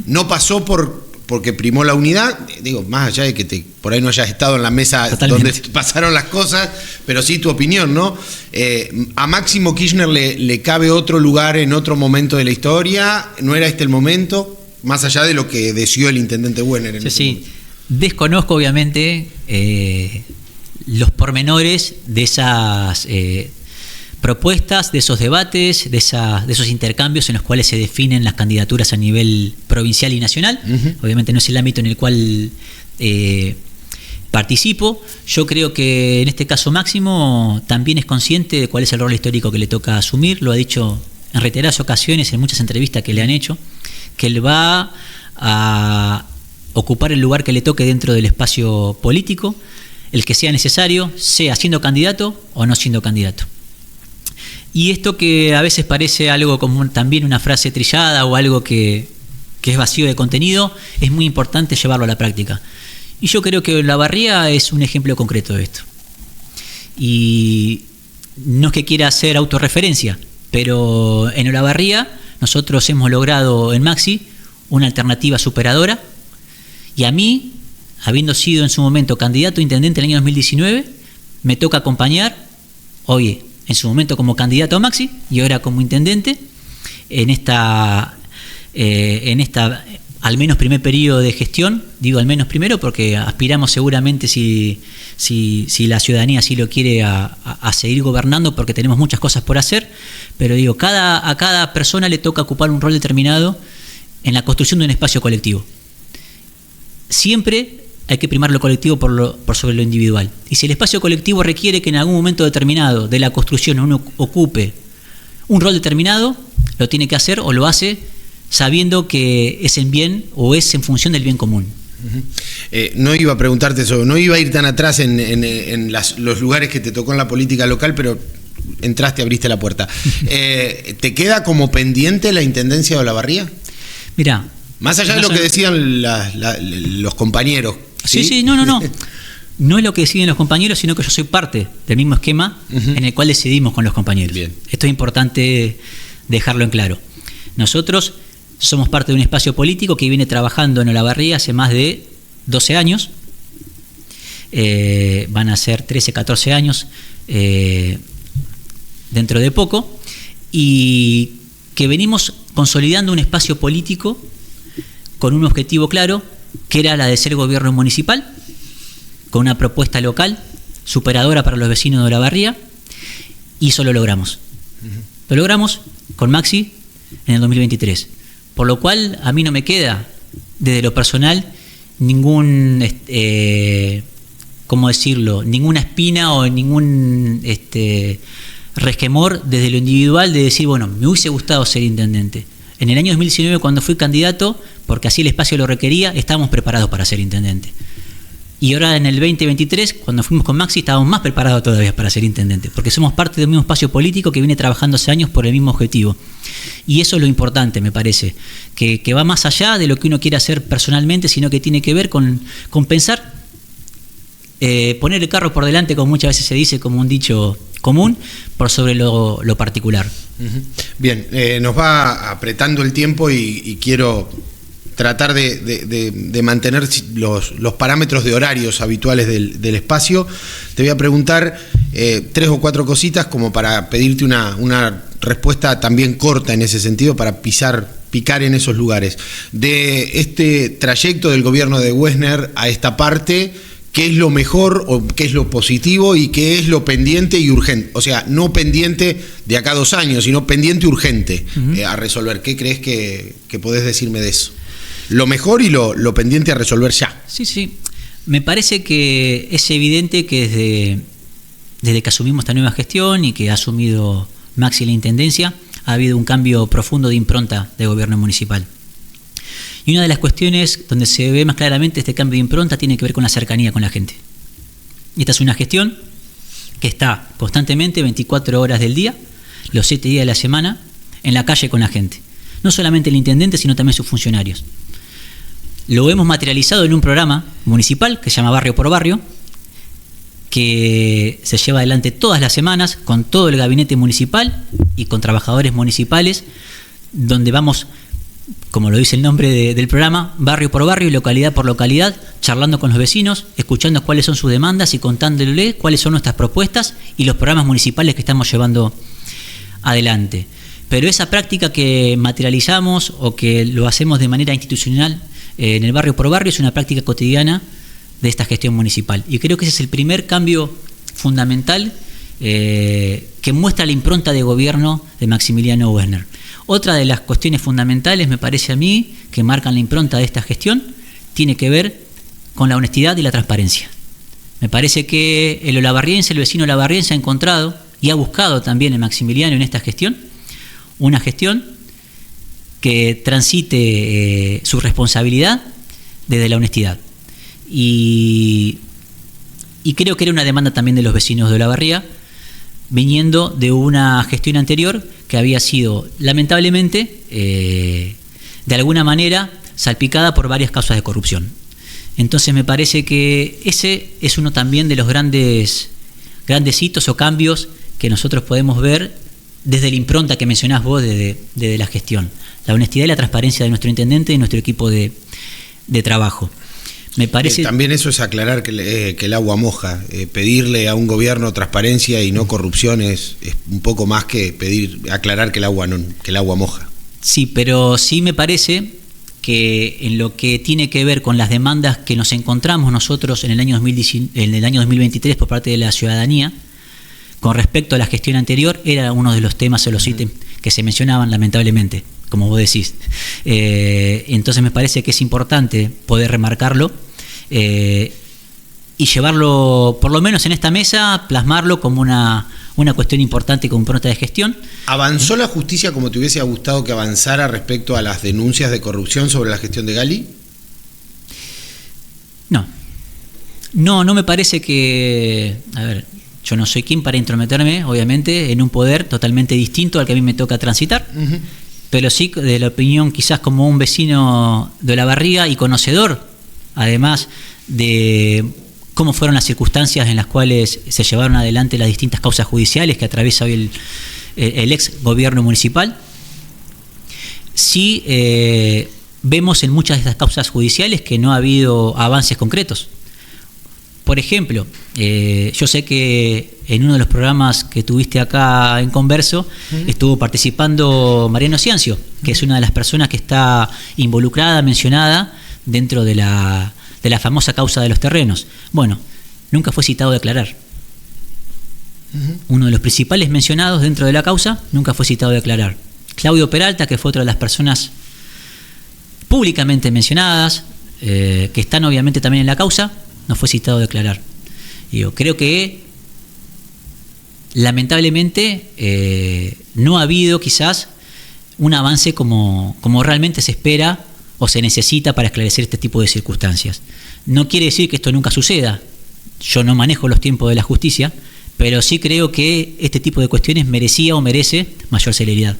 Speaker 1: No pasó porque primó la unidad, digo, más allá de que por ahí no hayas estado en la mesa donde pasaron las cosas, pero sí tu opinión, ¿no? A Máximo Kirchner le cabe otro lugar en otro momento de la historia, ¿no era este el momento? Más allá de lo que deseó el intendente Wessner en ese momento.
Speaker 3: Desconozco obviamente los pormenores de esas propuestas, de esos debates, de esos intercambios en los cuales se definen las candidaturas a nivel provincial y nacional. Obviamente no es el ámbito en el cual participo. Yo creo que en este caso Máximo también es consciente de cuál es el rol histórico que le toca asumir. Lo ha dicho en reiteradas ocasiones, en muchas entrevistas que le han hecho, que él va a ocupar el lugar que le toque dentro del espacio político, el que sea necesario, sea siendo candidato o no siendo candidato. Y esto que a veces parece algo como también una frase trillada o algo que es vacío de contenido, es muy importante llevarlo a la práctica. Y yo creo que Olavarría es un ejemplo concreto de esto. Y no es que quiera hacer autorreferencia, pero en Olavarría nosotros hemos logrado en Maxi una alternativa superadora, y a mí, habiendo sido en su momento candidato a intendente en el año 2019, me toca acompañar, en su momento como candidato a Maxi y ahora como intendente, en esta al menos primer periodo de gestión. Digo al menos primero porque aspiramos seguramente, si la ciudadanía así lo quiere, a seguir gobernando, porque tenemos muchas cosas por hacer, pero digo, a cada persona le toca ocupar un rol determinado en la construcción de un espacio colectivo. Siempre hay que primar lo colectivo por sobre lo individual. Y si el espacio colectivo requiere que en algún momento determinado de la construcción uno ocupe un rol determinado, lo tiene que hacer o lo hace sabiendo que es en bien o es en función del bien común.
Speaker 1: No iba a preguntarte eso, no iba a ir tan atrás en los lugares que te tocó en la política local, pero entraste, abriste la puerta. ¿Te queda como pendiente la intendencia de Olavarría?
Speaker 3: Mirá,
Speaker 1: más allá de lo que decían los compañeros.
Speaker 3: Sí, no. No es lo que deciden los compañeros, sino que yo soy parte del mismo esquema en el cual decidimos con los compañeros. Bien. Esto es importante dejarlo en claro. Nosotros somos parte de un espacio político que viene trabajando en Olavarría hace más de 12 años. Van a ser 13, 14 años dentro de poco. Y que venimos consolidando un espacio político con un objetivo claro, que era la de ser gobierno municipal, con una propuesta local superadora para los vecinos de Olavarría, y eso lo logramos. Lo logramos con Maxi en el 2023, por lo cual a mí no me queda, desde lo personal, ningún, ninguna espina o ningún resquemor desde lo individual de decir, bueno, me hubiese gustado ser intendente. En el año 2019, cuando fui candidato, porque así el espacio lo requería, estábamos preparados para ser intendente. Y ahora en el 2023, cuando fuimos con Maxi, estábamos más preparados todavía para ser intendente, porque somos parte del mismo espacio político que viene trabajando hace años por el mismo objetivo. Y eso es lo importante, me parece, que va más allá de lo que uno quiere hacer personalmente, sino que tiene que ver con pensar, poner el carro por delante, como muchas veces se dice, como un dicho común, por sobre lo particular.
Speaker 1: Bien, nos va apretando el tiempo y quiero tratar de mantener los parámetros de horarios habituales del espacio. Te voy a preguntar 3 o 4 cositas como para pedirte una respuesta también corta en ese sentido, para pisar picar en esos lugares. De este trayecto del gobierno de Wessner a esta parte, ¿qué es lo mejor o qué es lo positivo y qué es lo pendiente y urgente? O sea, no pendiente de acá a 2 años, sino pendiente y urgente a resolver. ¿Qué crees que podés decirme de eso? Lo mejor y lo pendiente a resolver ya.
Speaker 3: Sí. Me parece que es evidente que desde que asumimos esta nueva gestión y que ha asumido Maxi la intendencia, ha habido un cambio profundo de impronta de gobierno municipal. Y una de las cuestiones donde se ve más claramente este cambio de impronta tiene que ver con la cercanía con la gente. Esta es una gestión que está constantemente 24 horas del día, los 7 días de la semana, en la calle con la gente. No solamente el intendente, sino también sus funcionarios. Lo hemos materializado en un programa municipal que se llama Barrio por Barrio, que se lleva adelante todas las semanas con todo el gabinete municipal y con trabajadores municipales, donde vamos, como lo dice el nombre del programa, barrio por barrio y localidad por localidad, charlando con los vecinos, escuchando cuáles son sus demandas y contándoles cuáles son nuestras propuestas y los programas municipales que estamos llevando adelante. Pero esa práctica que materializamos o que lo hacemos de manera institucional en el barrio por barrio es una práctica cotidiana de esta gestión municipal. Y creo que ese es el primer cambio fundamental que muestra la impronta de gobierno de Maximiliano Wessner. Otra de las cuestiones fundamentales, me parece a mí, que marcan la impronta de esta gestión, tiene que ver con la honestidad y la transparencia. Me parece que el olavarriense, el vecino olavarriense ha encontrado y ha buscado también en Maximiliano en esta gestión, una gestión que transite su responsabilidad desde la honestidad. Y creo que era una demanda también de los vecinos de Olavarría, viniendo de una gestión anterior que había sido, lamentablemente, de alguna manera, salpicada por varias causas de corrupción. Entonces me parece que ese es uno también de los grandes hitos o cambios que nosotros podemos ver desde la impronta que mencionás vos desde la gestión. La honestidad y la transparencia de nuestro intendente y nuestro equipo de trabajo. Me parece...
Speaker 1: También eso es aclarar que el agua moja. Pedirle a un gobierno transparencia y no corrupción es un poco más que aclarar que el agua moja.
Speaker 3: Sí, pero sí me parece que en lo que tiene que ver con las demandas que nos encontramos nosotros en el año 2023 por parte de la ciudadanía, con respecto a la gestión anterior, era uno de los temas o los ítems que se mencionaban lamentablemente, como vos decís. Entonces me parece que es importante poder remarcarlo y llevarlo, por lo menos en esta mesa, plasmarlo como una cuestión importante y con impronta de gestión. ¿Avanzó la justicia como te hubiese gustado que avanzara respecto a las denuncias de corrupción sobre la gestión de Gali? No me parece que... A ver, yo no soy quien para intrometerme, obviamente, en un poder totalmente distinto al que a mí me toca transitar, pero sí de la opinión quizás como un vecino de Olavarría y conocedor, además de cómo fueron las circunstancias en las cuales se llevaron adelante las distintas causas judiciales que atraviesa hoy el ex gobierno municipal. Sí vemos en muchas de estas causas judiciales que no ha habido avances concretos. Por ejemplo, yo sé que en uno de los programas que tuviste acá en Converso estuvo participando Mariano Ciancio, que es una de las personas que está involucrada, mencionada dentro de la famosa causa de los terrenos. Bueno, nunca fue citado a declarar. Uno de los principales mencionados dentro de la causa nunca fue citado a declarar. Claudio Peralta, que fue otra de las personas públicamente mencionadas, que están obviamente también en la causa, no fue citado a declarar. Creo que lamentablemente no ha habido quizás un avance como realmente se espera o se necesita para esclarecer este tipo de circunstancias. No quiere decir que esto nunca suceda. Yo no manejo los tiempos de la justicia, pero sí creo que este tipo de cuestiones merecía o merece mayor celeridad.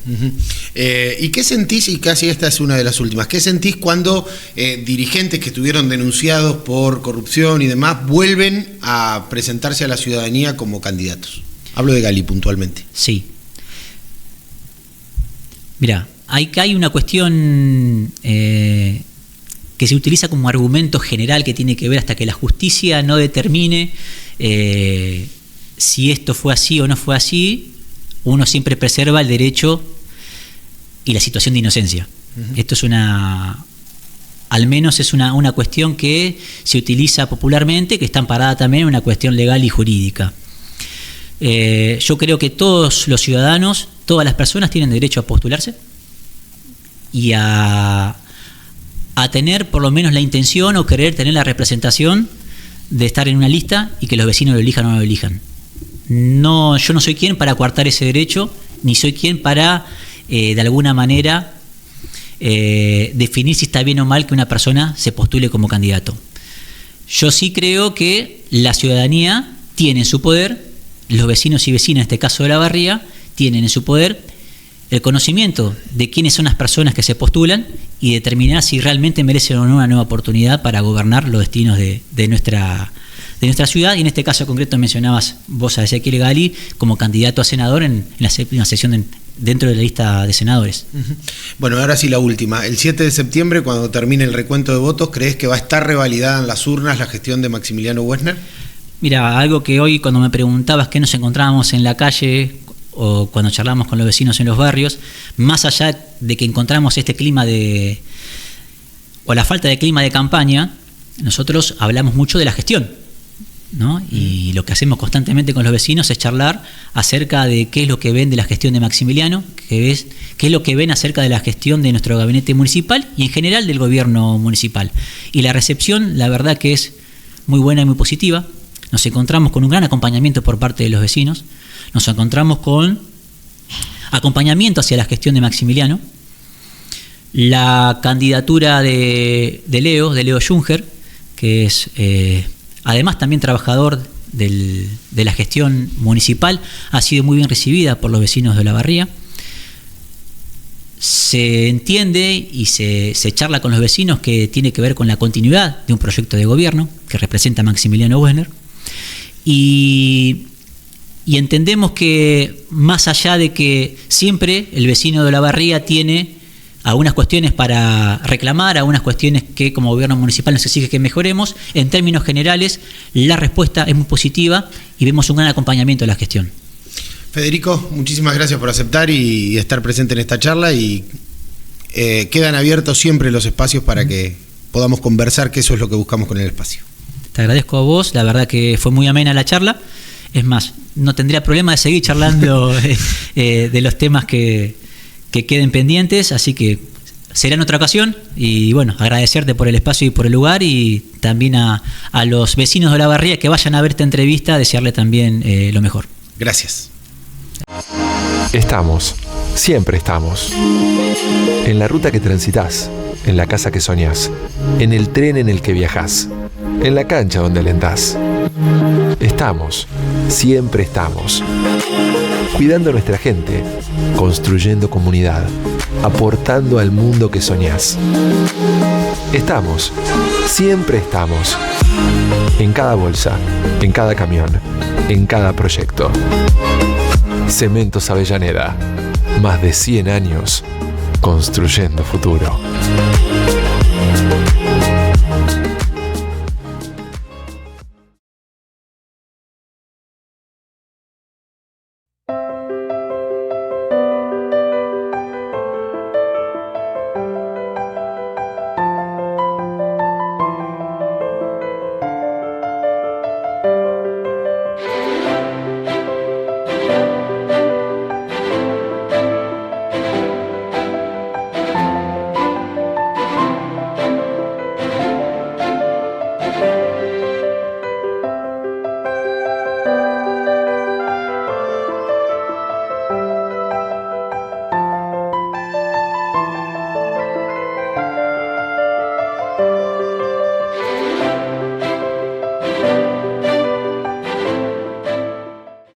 Speaker 1: ¿Y qué sentís, y casi esta es una de las últimas, qué sentís cuando dirigentes que estuvieron denunciados por corrupción y demás vuelven a presentarse a la ciudadanía como candidatos? Hablo de Gali puntualmente.
Speaker 3: Sí. Mirá, hay una cuestión que se utiliza como argumento general que tiene que ver hasta que la justicia no determine si esto fue así o no fue así, uno siempre preserva el derecho y la situación de inocencia. Esto es al menos es una cuestión que se utiliza popularmente, que está amparada también en una cuestión legal y jurídica. Yo creo que todos los ciudadanos, todas las personas tienen derecho a postularse y a tener por lo menos la intención o querer tener la representación de estar en una lista y que los vecinos lo elijan o no lo elijan. No, yo no soy quien para coartar ese derecho, ni soy quien para, de alguna manera, definir si está bien o mal que una persona se postule como candidato. Yo sí creo que la ciudadanía tiene en su poder, los vecinos y vecinas, en este caso de Olavarría, tienen en su poder el conocimiento de quiénes son las personas que se postulan y determinar si realmente merecen o no una nueva oportunidad para gobernar los destinos de nuestra ciudad. Y en este caso concreto mencionabas vos a Ezequiel Gali como candidato a senador en la séptima sesión dentro de la lista de senadores.
Speaker 1: Bueno, ahora sí la última. El 7 de septiembre, cuando termine el recuento de votos, ¿crees que va a estar revalidada en las urnas la gestión de Maximiliano Wessner?
Speaker 3: Mira, algo que hoy cuando me preguntabas qué nos encontrábamos en la calle o cuando charlamos con los vecinos en los barrios, más allá de que encontramos este clima o la falta de clima de campaña, nosotros hablamos mucho de la gestión, ¿no? Y lo que hacemos constantemente con los vecinos es charlar acerca de qué es lo que ven de la gestión de Maximiliano, qué es lo que ven acerca de la gestión de nuestro gabinete municipal y en general del gobierno municipal. Y la recepción, la verdad que es muy buena y muy positiva. Nos encontramos con un gran acompañamiento por parte de los vecinos, nos encontramos con acompañamiento hacia la gestión de Maximiliano. La candidatura de Leo Junger, que es además también trabajador de la gestión municipal, ha sido muy bien recibida por los vecinos de Olavarría. Se entiende y se charla con los vecinos que tiene que ver con la continuidad de un proyecto de gobierno que representa a Maximiliano Wessner. Y entendemos que más allá de que siempre el vecino de Olavarría tiene algunas cuestiones para reclamar, algunas cuestiones que como gobierno municipal nos exige que mejoremos, en términos generales la respuesta es muy positiva y vemos un gran acompañamiento de la gestión.
Speaker 1: Federico, muchísimas gracias por aceptar y estar presente en esta charla y quedan abiertos siempre los espacios para que podamos conversar, que eso es lo que buscamos con el espacio.
Speaker 3: Te agradezco a vos, la verdad que fue muy amena la charla. Es más, no tendría problema de seguir charlando de los temas que queden pendientes, así que será en otra ocasión. Y bueno, agradecerte por el espacio y por el lugar, y también a los vecinos de Olavarría que vayan a ver esta entrevista, desearle también lo mejor.
Speaker 1: Gracias.
Speaker 2: Estamos, siempre estamos. En la ruta que transitas, en la casa que soñás, en el tren en el que viajás, en la cancha donde alentás. Estamos, siempre estamos. Cuidando a nuestra gente, construyendo comunidad, aportando al mundo que soñás. Estamos, siempre estamos. En cada bolsa, en cada camión, en cada proyecto. Cementos Avellaneda, más de 100 años construyendo futuro.